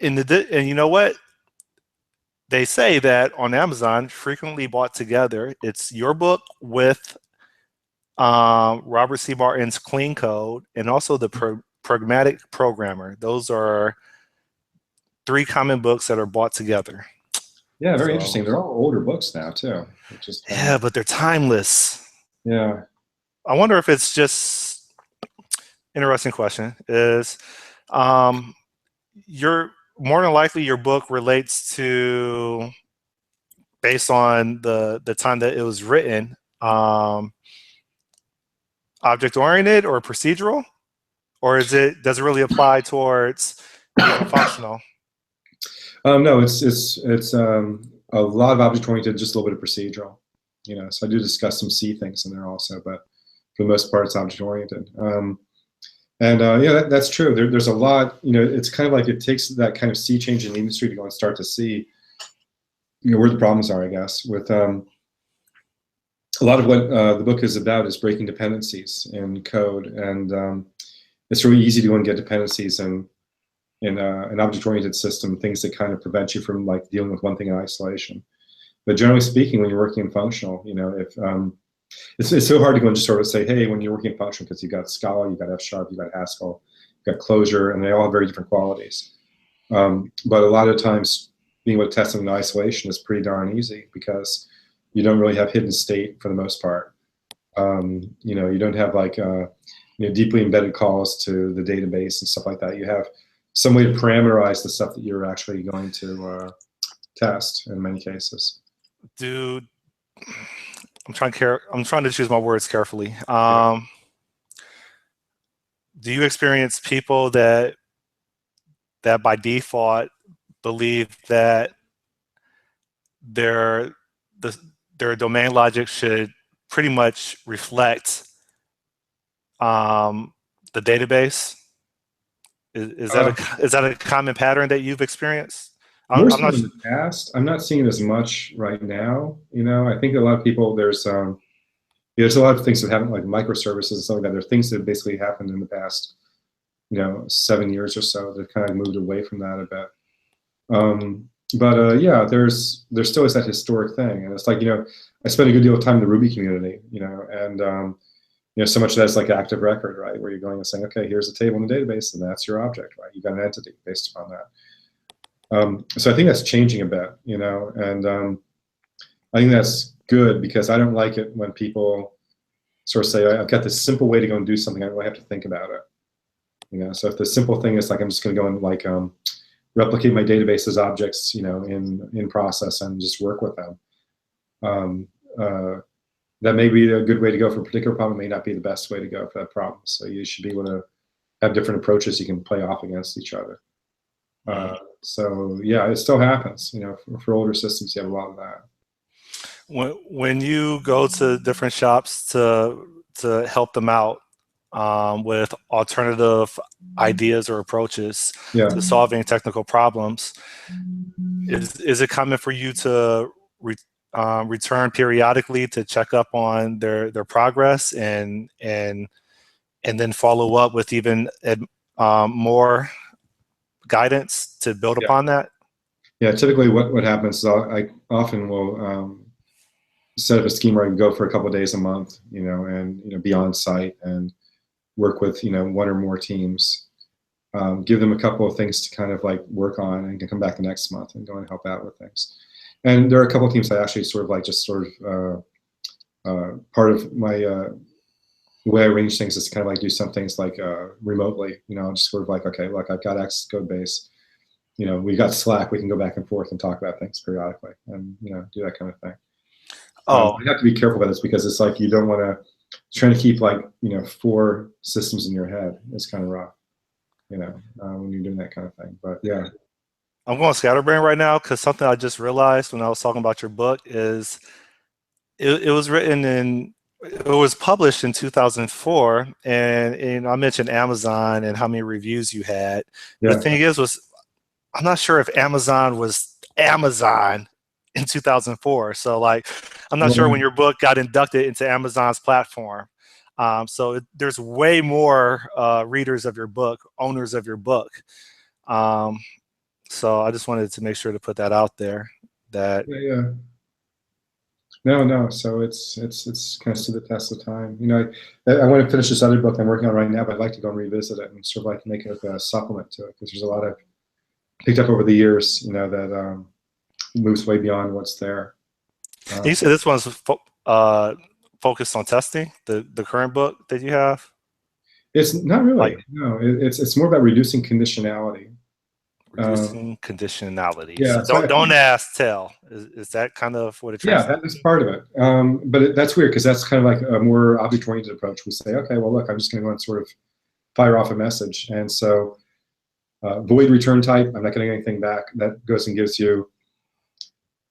And you know what? They say that on Amazon, frequently bought together, it's your book with Robert C. Martin's Clean Code and also the Pragmatic Programmer. Those are 3 common books that are bought together. Yeah, very interesting. They're all older books now too. Yeah, but they're timeless. Yeah. I wonder if it's just interesting question is you're more than likely your book relates to based on the time that it was written, object-oriented or procedural, or does it really apply towards functional? No, it's a lot of object-oriented, just a little bit of procedural. So I do discuss some C things in there also, but for the most part, it's object-oriented. Yeah, that's true. There's a lot. It's kind of like it takes that kind of sea change in the industry to go and start to see, where the problems are. I guess with a lot of what the book is about is breaking dependencies in code, and it's really easy to go and get dependencies in an object-oriented system, things that kind of prevent you from like dealing with one thing in isolation. But generally speaking, when you're working in functional, if it's so hard to go and just sort of say, hey, when you're working in functional, because you've got Scala, you've got F#, you've got Haskell, you've got Clojure, and they all have very different qualities. But a lot of times, being able to test them in isolation is pretty darn easy because you don't really have hidden state for the most part. You don't have like deeply embedded calls to the database and stuff like that. You have some way to parameterize the stuff that you're actually going to test in many cases. Dude, I'm trying to choose my words carefully. Do you experience people that by default believe that their domain logic should pretty much reflect the database? Is that a common pattern that you've experienced? I'm not in the past. I'm not seeing it as much right now. I think a lot of people there's a lot of things that happen like microservices and stuff like that. There's things that basically happened in the past 7 years or so that kind of moved away from that a bit. Yeah, there still is that historic thing, and it's like I spent a good deal of time in the Ruby community, and so much of that's like active record, right, where you're going and saying, okay, here's a table in the database, and that's your object, right? You've got an entity based upon that. So I think that's changing a bit, and I think that's good because I don't like it when people sort of say, I've got this simple way to go and do something, I don't really have to think about it. You know, so if the simple thing is like I'm just going to go and like replicate my database as objects, you know, in process and just work with them. That may be a good way to go for a particular problem. It may not be the best way to go for that problem. So you should be able to have different approaches you can play off against each other. So yeah, it still happens. You know, for older systems, you have a lot of that. When you go to different shops to help them out with alternative ideas or approaches to solving technical problems, is it common for you to return periodically to check up on their progress and then follow up with even more guidance to build upon that? Yeah, typically what happens is I often will set up a scheme where I can go for a couple of days a month, you know, and be on site and work with one or more teams. Give them a couple of things to kind of like work on, and can come back the next month and go and help out with things. And there are a couple of teams that actually sort of like just sort of part of my the way I arrange things is to kind of like do some things like remotely. You know, just sort of like, okay, look, I've got X code base. You know, we got Slack. We can go back and forth and talk about things periodically, and do that kind of thing. You have to be careful about this because it's like you don't want to trying to keep like 4 systems in your head. It's kind of rough, when you're doing that kind of thing. But yeah, I'm going scatterbrain right now because something I just realized when I was talking about your book is it was written in. It was published in 2004, and I mentioned Amazon and how many reviews you had. Yeah. The thing is, I'm not sure if Amazon was Amazon in 2004. So like, I'm not sure when your book got inducted into Amazon's platform. So there's way more readers of your book, owners of your book. So I just wanted to make sure to put that out there. That yeah. No. So it's kind of stood the test of time. I want to finish this other book I'm working on right now, but I'd like to go and revisit it and sort of like make it a supplement to it because there's a lot I've picked up over the years, that moves way beyond what's there. You said this one's focused on testing, the current book that you have? It's not really. No, it's more about reducing conditionality. Reducing conditionality. Yeah. So don't ask, tell. Is that kind of what it translates? Yeah, that's part of it. But that's weird because that's kind of like a more object-oriented approach. We say, okay, well, look, I'm just going to go and sort of fire off a message. And so void return type, I'm not getting anything back. That goes and gives you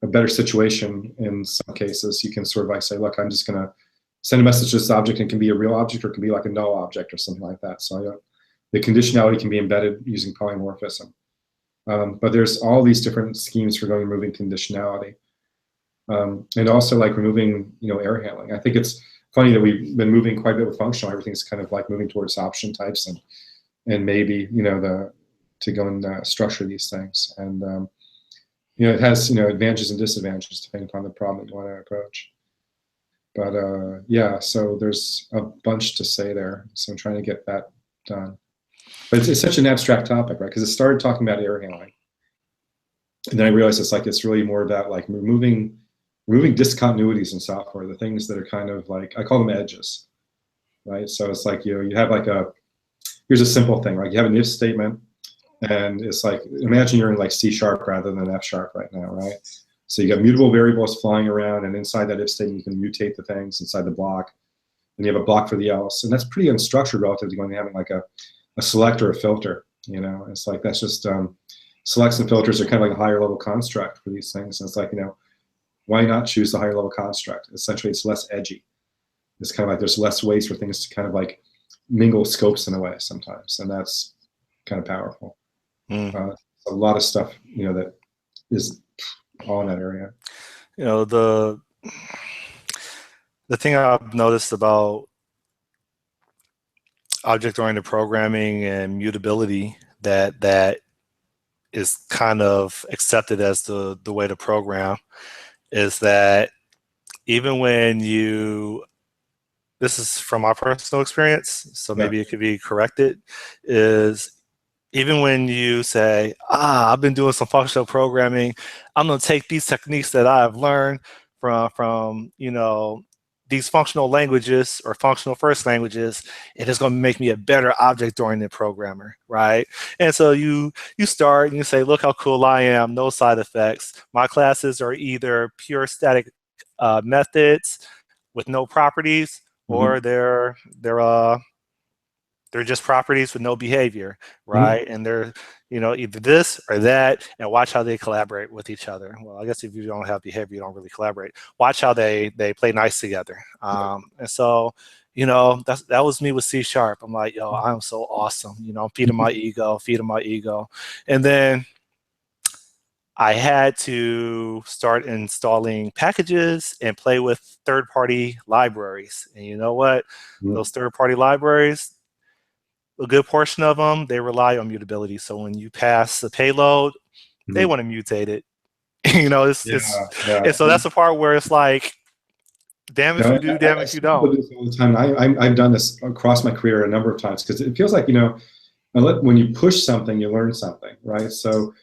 a better situation in some cases. You can sort of like say, look, I'm just going to send a message to this object, and it can be a real object or it can be like a null object or something like that. So the conditionality can be embedded using polymorphism. But there's all these different schemes for going and removing conditionality. And also like removing, error handling. I think it's funny that we've been moving quite a bit with functional. Everything's kind of like moving towards option types and maybe, to go and structure these things. And, it has, advantages and disadvantages depending upon the problem that you want to approach. But yeah, so there's a bunch to say there. So I'm trying to get that done. But it's such an abstract topic, right? Because it started talking about error handling. And then I realized it's really more about like removing discontinuities in software, the things that are kind of like, I call them edges, right? So it's like, you have like here's a simple thing, right? You have an if statement, and it's like, imagine you're in like C# rather than F# right now, right? So you got mutable variables flying around, and inside that if statement, you can mutate the things inside the block, and you have a block for the else. And that's pretty unstructured relative to going and having like a select or a filter, It's like, that's just, selects and filters are kind of like a higher level construct for these things. And it's like, why not choose the higher level construct? Essentially, it's less edgy. It's kind of like there's less ways for things to kind of like mingle scopes in a way sometimes. And that's kind of powerful. A lot of stuff, that is all in that area. The thing I've noticed about object-oriented programming and mutability that is kind of accepted as the way to program is that even when this is from my personal experience, so maybe it could be corrected, is even when you say, I've been doing some functional programming, I'm going to take these techniques that I've learned from these functional languages or functional first languages, it is going to make me a better object-oriented programmer, right? And so you start and you say, look how cool I am, no side effects. My classes are either pure static methods with no properties, or they're just properties with no behavior, right? And they're, you know, either this or that, and watch how they collaborate with each other. Well, I guess if you don't have behavior, you don't really collaborate. Watch how they play nice together. And so, you know, that was me with C#. I'm like, yo, I'm so awesome. You know, feeding my ego. And then I had to start installing packages and play with third-party libraries. And you know what? Those third-party libraries, a good portion of them, they rely on mutability. So when you pass the payload, they want to mutate it. You know, and so that's the part where it's like, damn if you do, damn if you don't. Do this all the time. I've done this across my career a number of times, because it feels like, you know, when you push something, you learn something, right? So,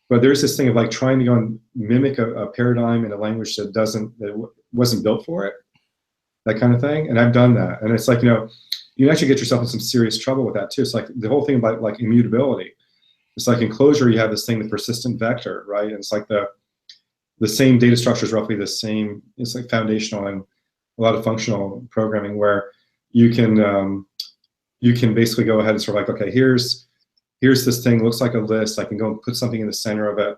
but there's this thing of like trying to go and mimic a paradigm in a language that wasn't built for it, that kind of thing. And I've done that, and it's like, you know, you actually get yourself in some serious trouble with that too. It's like the whole thing about like immutability. It's like in Clojure, you have this thing, the persistent vector, right? And it's like the same data structure is roughly the same. It's like foundational in a lot of functional programming, where you can basically go ahead and sort of like, okay, here's this thing, looks like a list. I can go and put something in the center of it,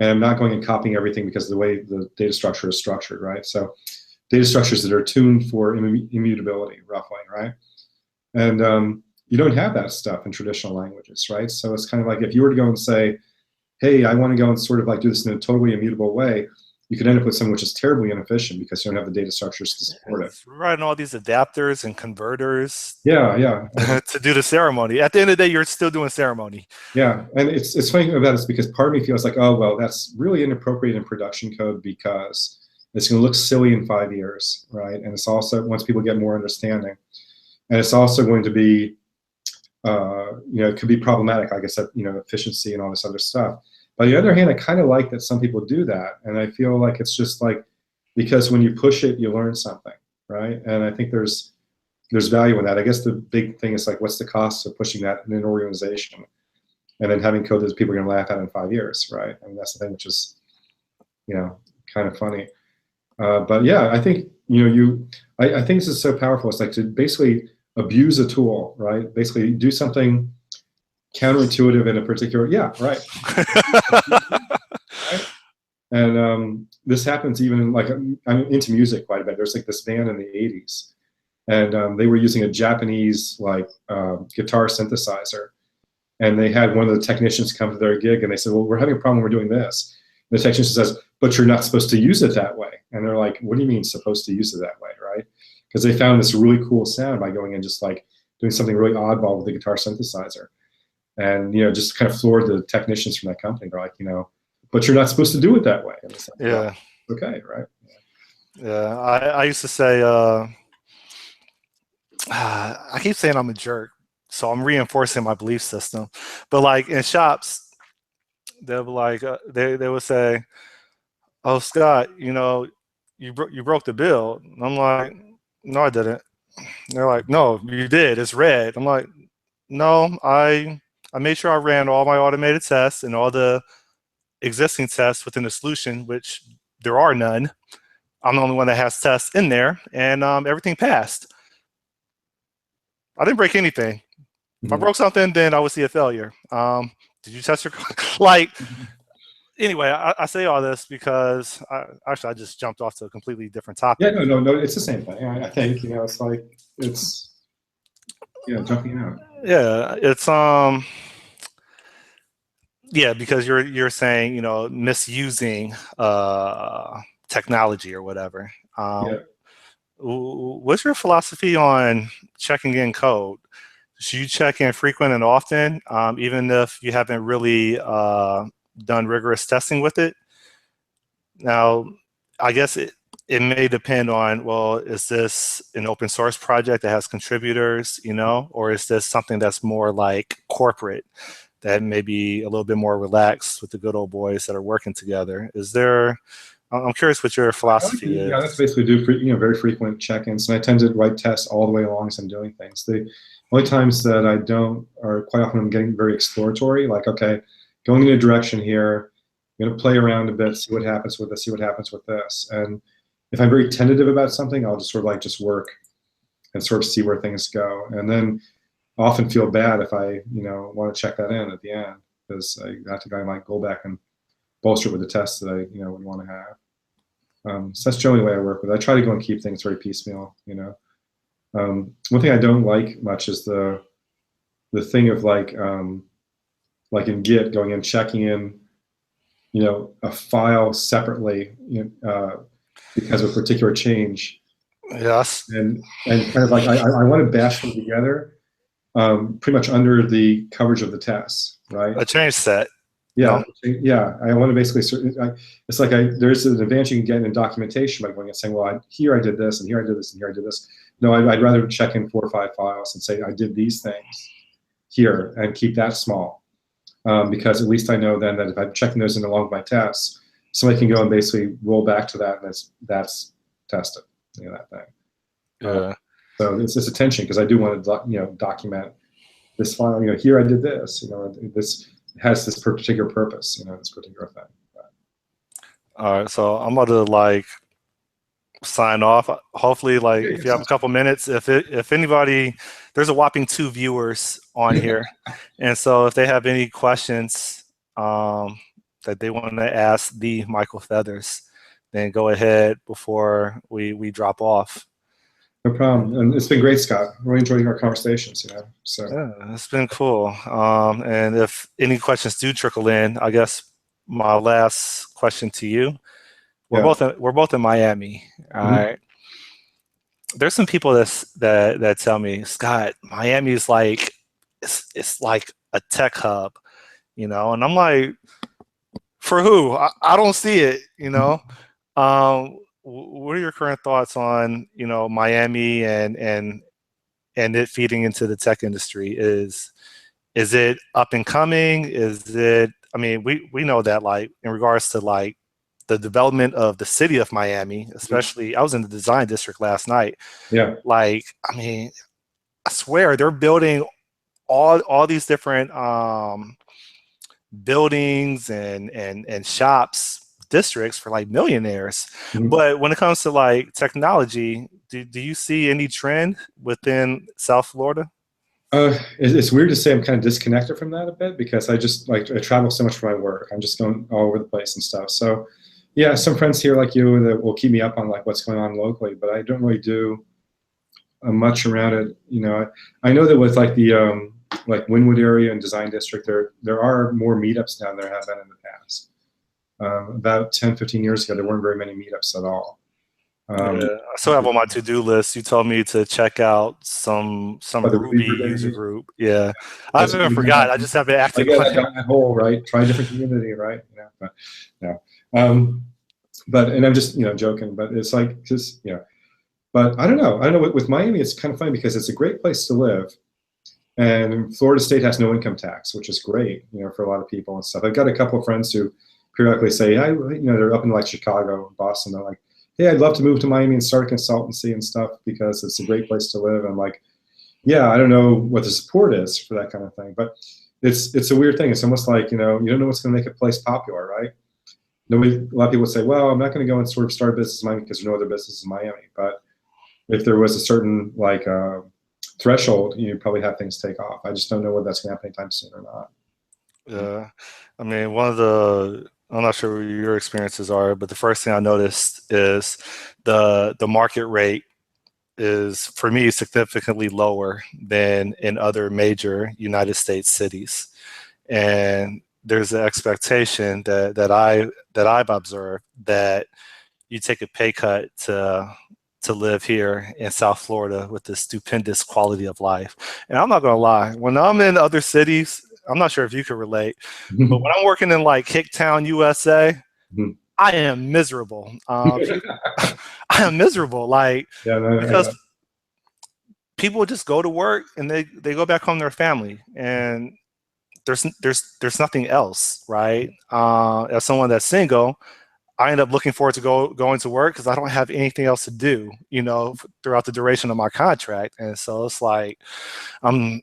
and I'm not going and copying everything because of the way the data structure is structured, right? So data structures that are tuned for immutability, roughly, right? And you don't have that stuff in traditional languages, right? So it's kind of like if you were to go and say, hey, I want to go and sort of like do this in a totally immutable way, you could end up with something which is terribly inefficient because you don't have the data structures to support it. Writing all these adapters and converters. Yeah. To do the ceremony. At the end of the day, you're still doing ceremony. Yeah, and it's funny about this because part of me feels like, oh, well, that's really inappropriate in production code because it's going to look silly in 5 years, right? And it's also, once people get more understanding. And it's also going to be, you know, it could be problematic, like I said, you know, efficiency and all this other stuff. But on the other hand, I kind of like that some people do that. And I feel like it's just like, because when you push it, you learn something, right? And I think there's value in that. I guess the big thing is like, what's the cost of pushing that in an organization? And then having code that people are going to laugh at in 5 years, right? I mean, that's the thing, which is, you know, kind of funny. But yeah, I think, you know, I think this is so powerful. It's like to basically abuse a tool, right? Basically do something counterintuitive in a particular, right? Right? And this happens even in, like, I'm into music quite a bit. There's like this band in the 80s, and they were using a Japanese like guitar synthesizer. And they had one of the technicians come to their gig, and they said, well, we're having a problem, we're doing this. And the technician says, but you're not supposed to use it that way. And they're like, what do you mean supposed to use it that way, right? Because they found this really cool sound by going and just like doing something really oddball with the guitar synthesizer. And, you know, just kind of floored the technicians from that company. They're like, you know, but you're not supposed to do it that way. And it's like, yeah. Well, okay, right? Yeah, I used to say, I keep saying I'm a jerk, so I'm reinforcing my belief system. But like in shops, they'll be like, they would say, "Oh, Scott, you know, you broke the bill." And I'm like, "No, I didn't." And they're like, "No, you did. It's red." I'm like, "No, I made sure I ran all my automated tests and all the existing tests within the solution, which there are none. I'm the only one that has tests in there, and everything passed. I didn't break anything. If I broke something, then I would see a failure. Did you test your like?" Anyway, I say all this because actually I just jumped off to a completely different topic. Yeah, no, it's the same thing. I think, you know, it's like it's, you know, jumping out. Yeah, it's yeah, because you're saying, you know, misusing technology or whatever. Yeah. What's your philosophy on checking in code? Should you check in frequent and often, even if you haven't really done rigorous testing with it? Now, I guess it may depend on, well, is this an open source project that has contributors, you know, or is this something that's more like corporate that may be a little bit more relaxed with the good old boys that are working together? Is there, I'm curious what your philosophy Yeah, that's is. basically very frequent check-ins, and I tend to write tests all the way along as I'm doing things. The only times that I don't are quite often I'm getting very exploratory, like, okay, going in a direction here, I'm going to play around a bit, see what happens with this, see what happens with this. And if I'm very tentative about something, I'll just sort of like just work and sort of see where things go. And then I often feel bad if I, want to check that in at the end, because I have to like go back and bolster it with the tests that I, would want to have. So that's generally the way I work with it. I try to go and keep things very piecemeal, One thing I don't like much is the thing of like in Git, going in, checking in, a file separately, because of a particular change. Yes. And kind of like I want to bash them together, pretty much under the coverage of the tests, right? A change set. Yeah, No? yeah. I want to basically, it's like there's an advantage you can get in documentation by going and saying, well, here I did this, and here I did this, and here I did this. No, I'd rather check in 4 or 5 files and say I did these things here and keep that small, because at least I know then that if I'm checking those in along with my tests, somebody can go and basically roll back to that, and that's tested, that thing. Yeah. So it's this attention, because I do want to document this file. Here I did this. This has this particular purpose. This particular thing. All right. So I'm about to like sign off. Hopefully, like if you have a couple minutes, if anybody, there's a whopping 2 viewers on here, and so if they have any questions that they want to ask the Michael Feathers, then go ahead before we drop off. No problem. And it's been great, Scott. Really enjoying our conversations, So yeah, it's been cool. And if any questions do trickle in, I guess my last question to you. We're both in Miami. All right. There's some people that tell me, Scott, Miami is like it's like a tech hub, and I'm like, for who? I don't see it, What are your current thoughts on, Miami and it feeding into the tech industry? Is it up and coming? Is it, I mean, we know that, like, in regards to like the development of the city of Miami, especially, I was in the design district last night. Yeah. Like, I mean, I swear they're building all these different buildings and shops, districts for like millionaires. But when it comes to like technology, do you see any trend within South Florida? It's weird to say I'm kind of disconnected from that a bit, because I just I travel so much for my work. I'm just going all over the place and stuff. So yeah, some friends here like you that will keep me up on like what's going on locally, but I don't really do much around it. I know that with like the like Wynwood area and Design District, there are more meetups down there have been in the past. About 10, 15 years ago, there weren't very many meetups at all. I still have on my to-do list. You told me to check out some Ruby user group. Yeah, I haven't forgot. I just haven't acted. That whole right. Try a different community, right? But and I'm just joking. But it's like But I don't know. With Miami, it's kind of funny because it's a great place to live, and Florida State has no income tax, which is great, for a lot of people and stuff. I've got a couple of friends who periodically say, they're up in like Chicago, Boston. They're like, hey, I'd love to move to Miami and start a consultancy and stuff because it's a great place to live. I'm like, yeah, I don't know what the support is for that kind of thing, but it's a weird thing. It's almost like, you don't know what's going to make a place popular, right? A lot of people would say, well, I'm not going to go and sort of start a business in Miami because there's no other business in Miami. But if there was a certain like threshold, you'd probably have things take off. I just don't know whether that's going to happen anytime soon or not. Yeah, I mean, I'm not sure what your experiences are, but the first thing I noticed is the market rate is, for me, significantly lower than in other major United States cities. And there's an expectation that I've observed that you take a pay cut to live here in South Florida with this stupendous quality of life. And I'm not gonna lie, when I'm in other cities, I'm not sure if you can relate, but when I'm working in like Hicktown, USA, I am miserable. I am miserable, like, because people just go to work and they go back home to their family, and there's nothing else, right? As someone that's single, I end up looking forward to going to work because I don't have anything else to do, you know, throughout the duration of my contract. And so it's like I'm,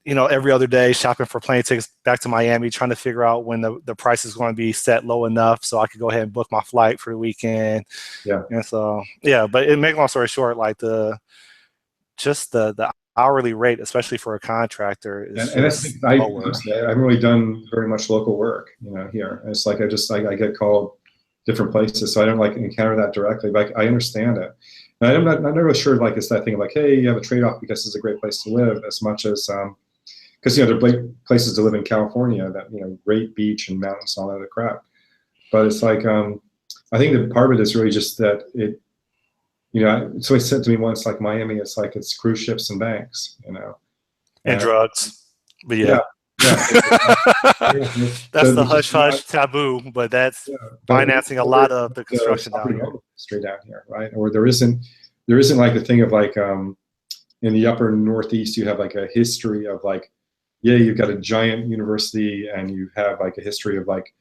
you know, every other day shopping for plane tickets back to Miami, trying to figure out when the price is going to be set low enough so I could go ahead and book my flight for the weekend. Yeah. And so, yeah, but it make long story short, like the hourly rate, especially for a contractor, is and that's just I lower. haven't really done very much local work, you know, here. It's like I get called different places, so I don't like encounter that directly, but I understand it. And I'm not really sure, like, it's that thing of like, hey, you have a trade-off because it's a great place to live, as much as because, you know, there are places to live in California that, you know, great beach and mountains and all that other crap. But it's like I think that part of it is really just that it, you know, somebody said to me once, like, Miami, it's like it's cruise ships and banks, you know, And drugs. But yeah. That's the hush-hush taboo, but that's financing a lot of the construction down here. Straight down here, right? Or there isn't like the thing of like in the upper Northeast, you have like a history of like, yeah, you've got a giant university and you have like a history of like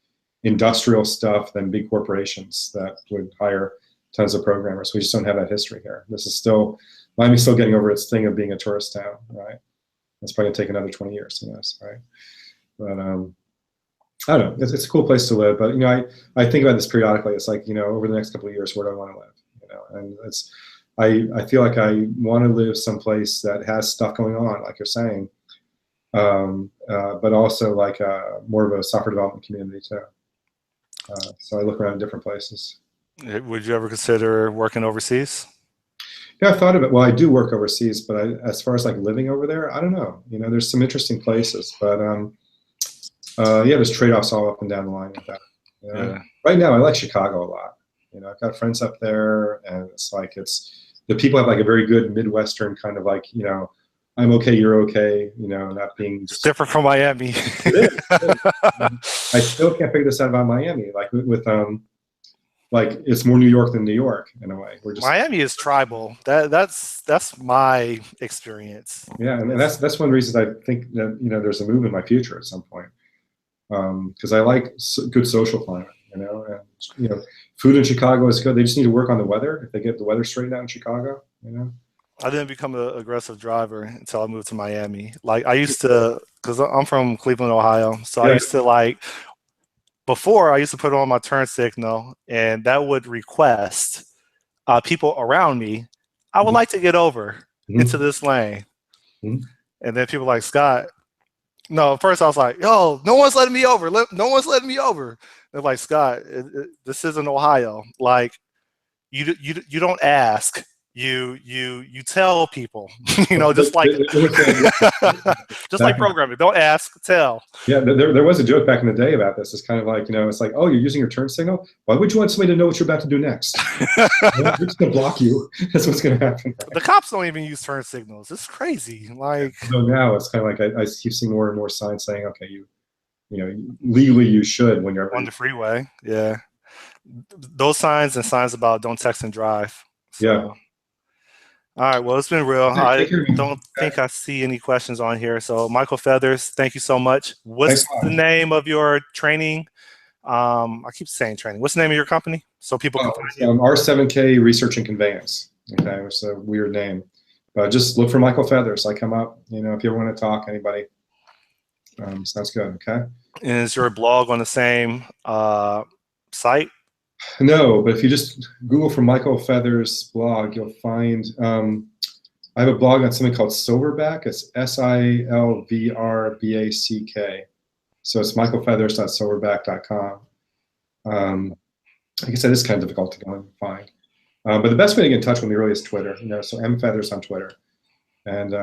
industrial stuff than big corporations that would hire tons of programmers. We just don't have that history here. This is still, Miami's still getting over its thing of being a tourist town, right? It's probably gonna take another 20 years to this, right? But I don't know. It's a cool place to live. But, you know, I think about this periodically. It's like, you know, over the next couple of years, where do I want to live? You know, and it's I feel like I want to live someplace that has stuff going on, like you're saying, but also like more of a software development community too. So I look around different places. Would you ever consider working overseas? Yeah, I thought of it. Well, I do work overseas, but as far as like living over there, I don't know. You know, there's some interesting places, but yeah, there's trade-offs all up and down the line with that. You know? Yeah. Right now, I like Chicago a lot. You know, I've got friends up there, and it's like the people have like a very good Midwestern kind of like, you know, I'm okay, you're okay. You know, not being just different from Miami. It is. I still can't figure this out about Miami. Like with like it's more New York than New York in a way. We're just, Miami is tribal. That's my experience. Yeah, and that's one of the reasons I think that, you know, there's a move in my future at some point, because I like good social climate. You know, and, you know, food in Chicago is good. They just need to work on the weather. If they get the weather straightened out in Chicago, you know. I didn't become an aggressive driver until I moved to Miami. Like I used to, because I'm from Cleveland, Ohio, so yeah. I used to like. Before, I used to put on my turn signal, and that would request people around me, I would like to get over into this lane. And then people like, Scott, no, at first I was like, yo, no one's letting me over. No one's letting me over. They're like, Scott, this isn't Ohio. Like, you don't ask. You tell people, you know, just like just like programming. Don't ask, tell. Yeah, there was a joke back in the day about this. It's kind of like, you know, it's like, oh, you're using your turn signal. Why would you want somebody to know what you're about to do next? They're just gonna block you. That's what's gonna happen. Right? The cops don't even use turn signals. It's crazy. Like, so now it's kind of like I keep seeing more and more signs saying, okay, you know, legally you should when you're on the freeway. Yeah, those signs and signs about don't text and drive. So. Yeah. All right, well, it's been real. I don't think I see any questions on here. So, Michael Feathers, thank you so much. What's the name of your training? I keep saying training. What's the name of your company? So people can find you. R7K Research and Conveyance. Okay, which is a weird name. But just look for Michael Feathers. I come up, you know, if you ever want to talk, anybody. Sounds good, okay? And is your blog on the same site? No, but if you just Google for Michael Feathers blog, you'll find I have a blog on something called Silverback. It's SILVRBACK. So it's michaelfeathers.silverback.com. Like I said, it's kind of difficult to go and find. But the best way to get in touch with me really is Twitter. You know, so mfeathers on Twitter, and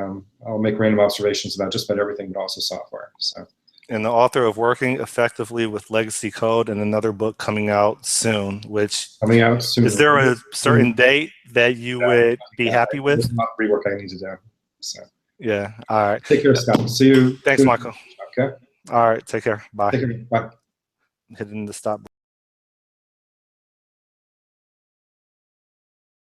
I'll make random observations about just about everything, but also software. So. And the author of Working Effectively with Legacy Code, and another book coming out soon, which is there a certain date that you would be happy with? There's not rework I need to do. So. Yeah. All right. Take care, Scott. See you. Thanks, Michael. Okay. All right. Take care. Bye. Take care. Bye. Hitting the stop button.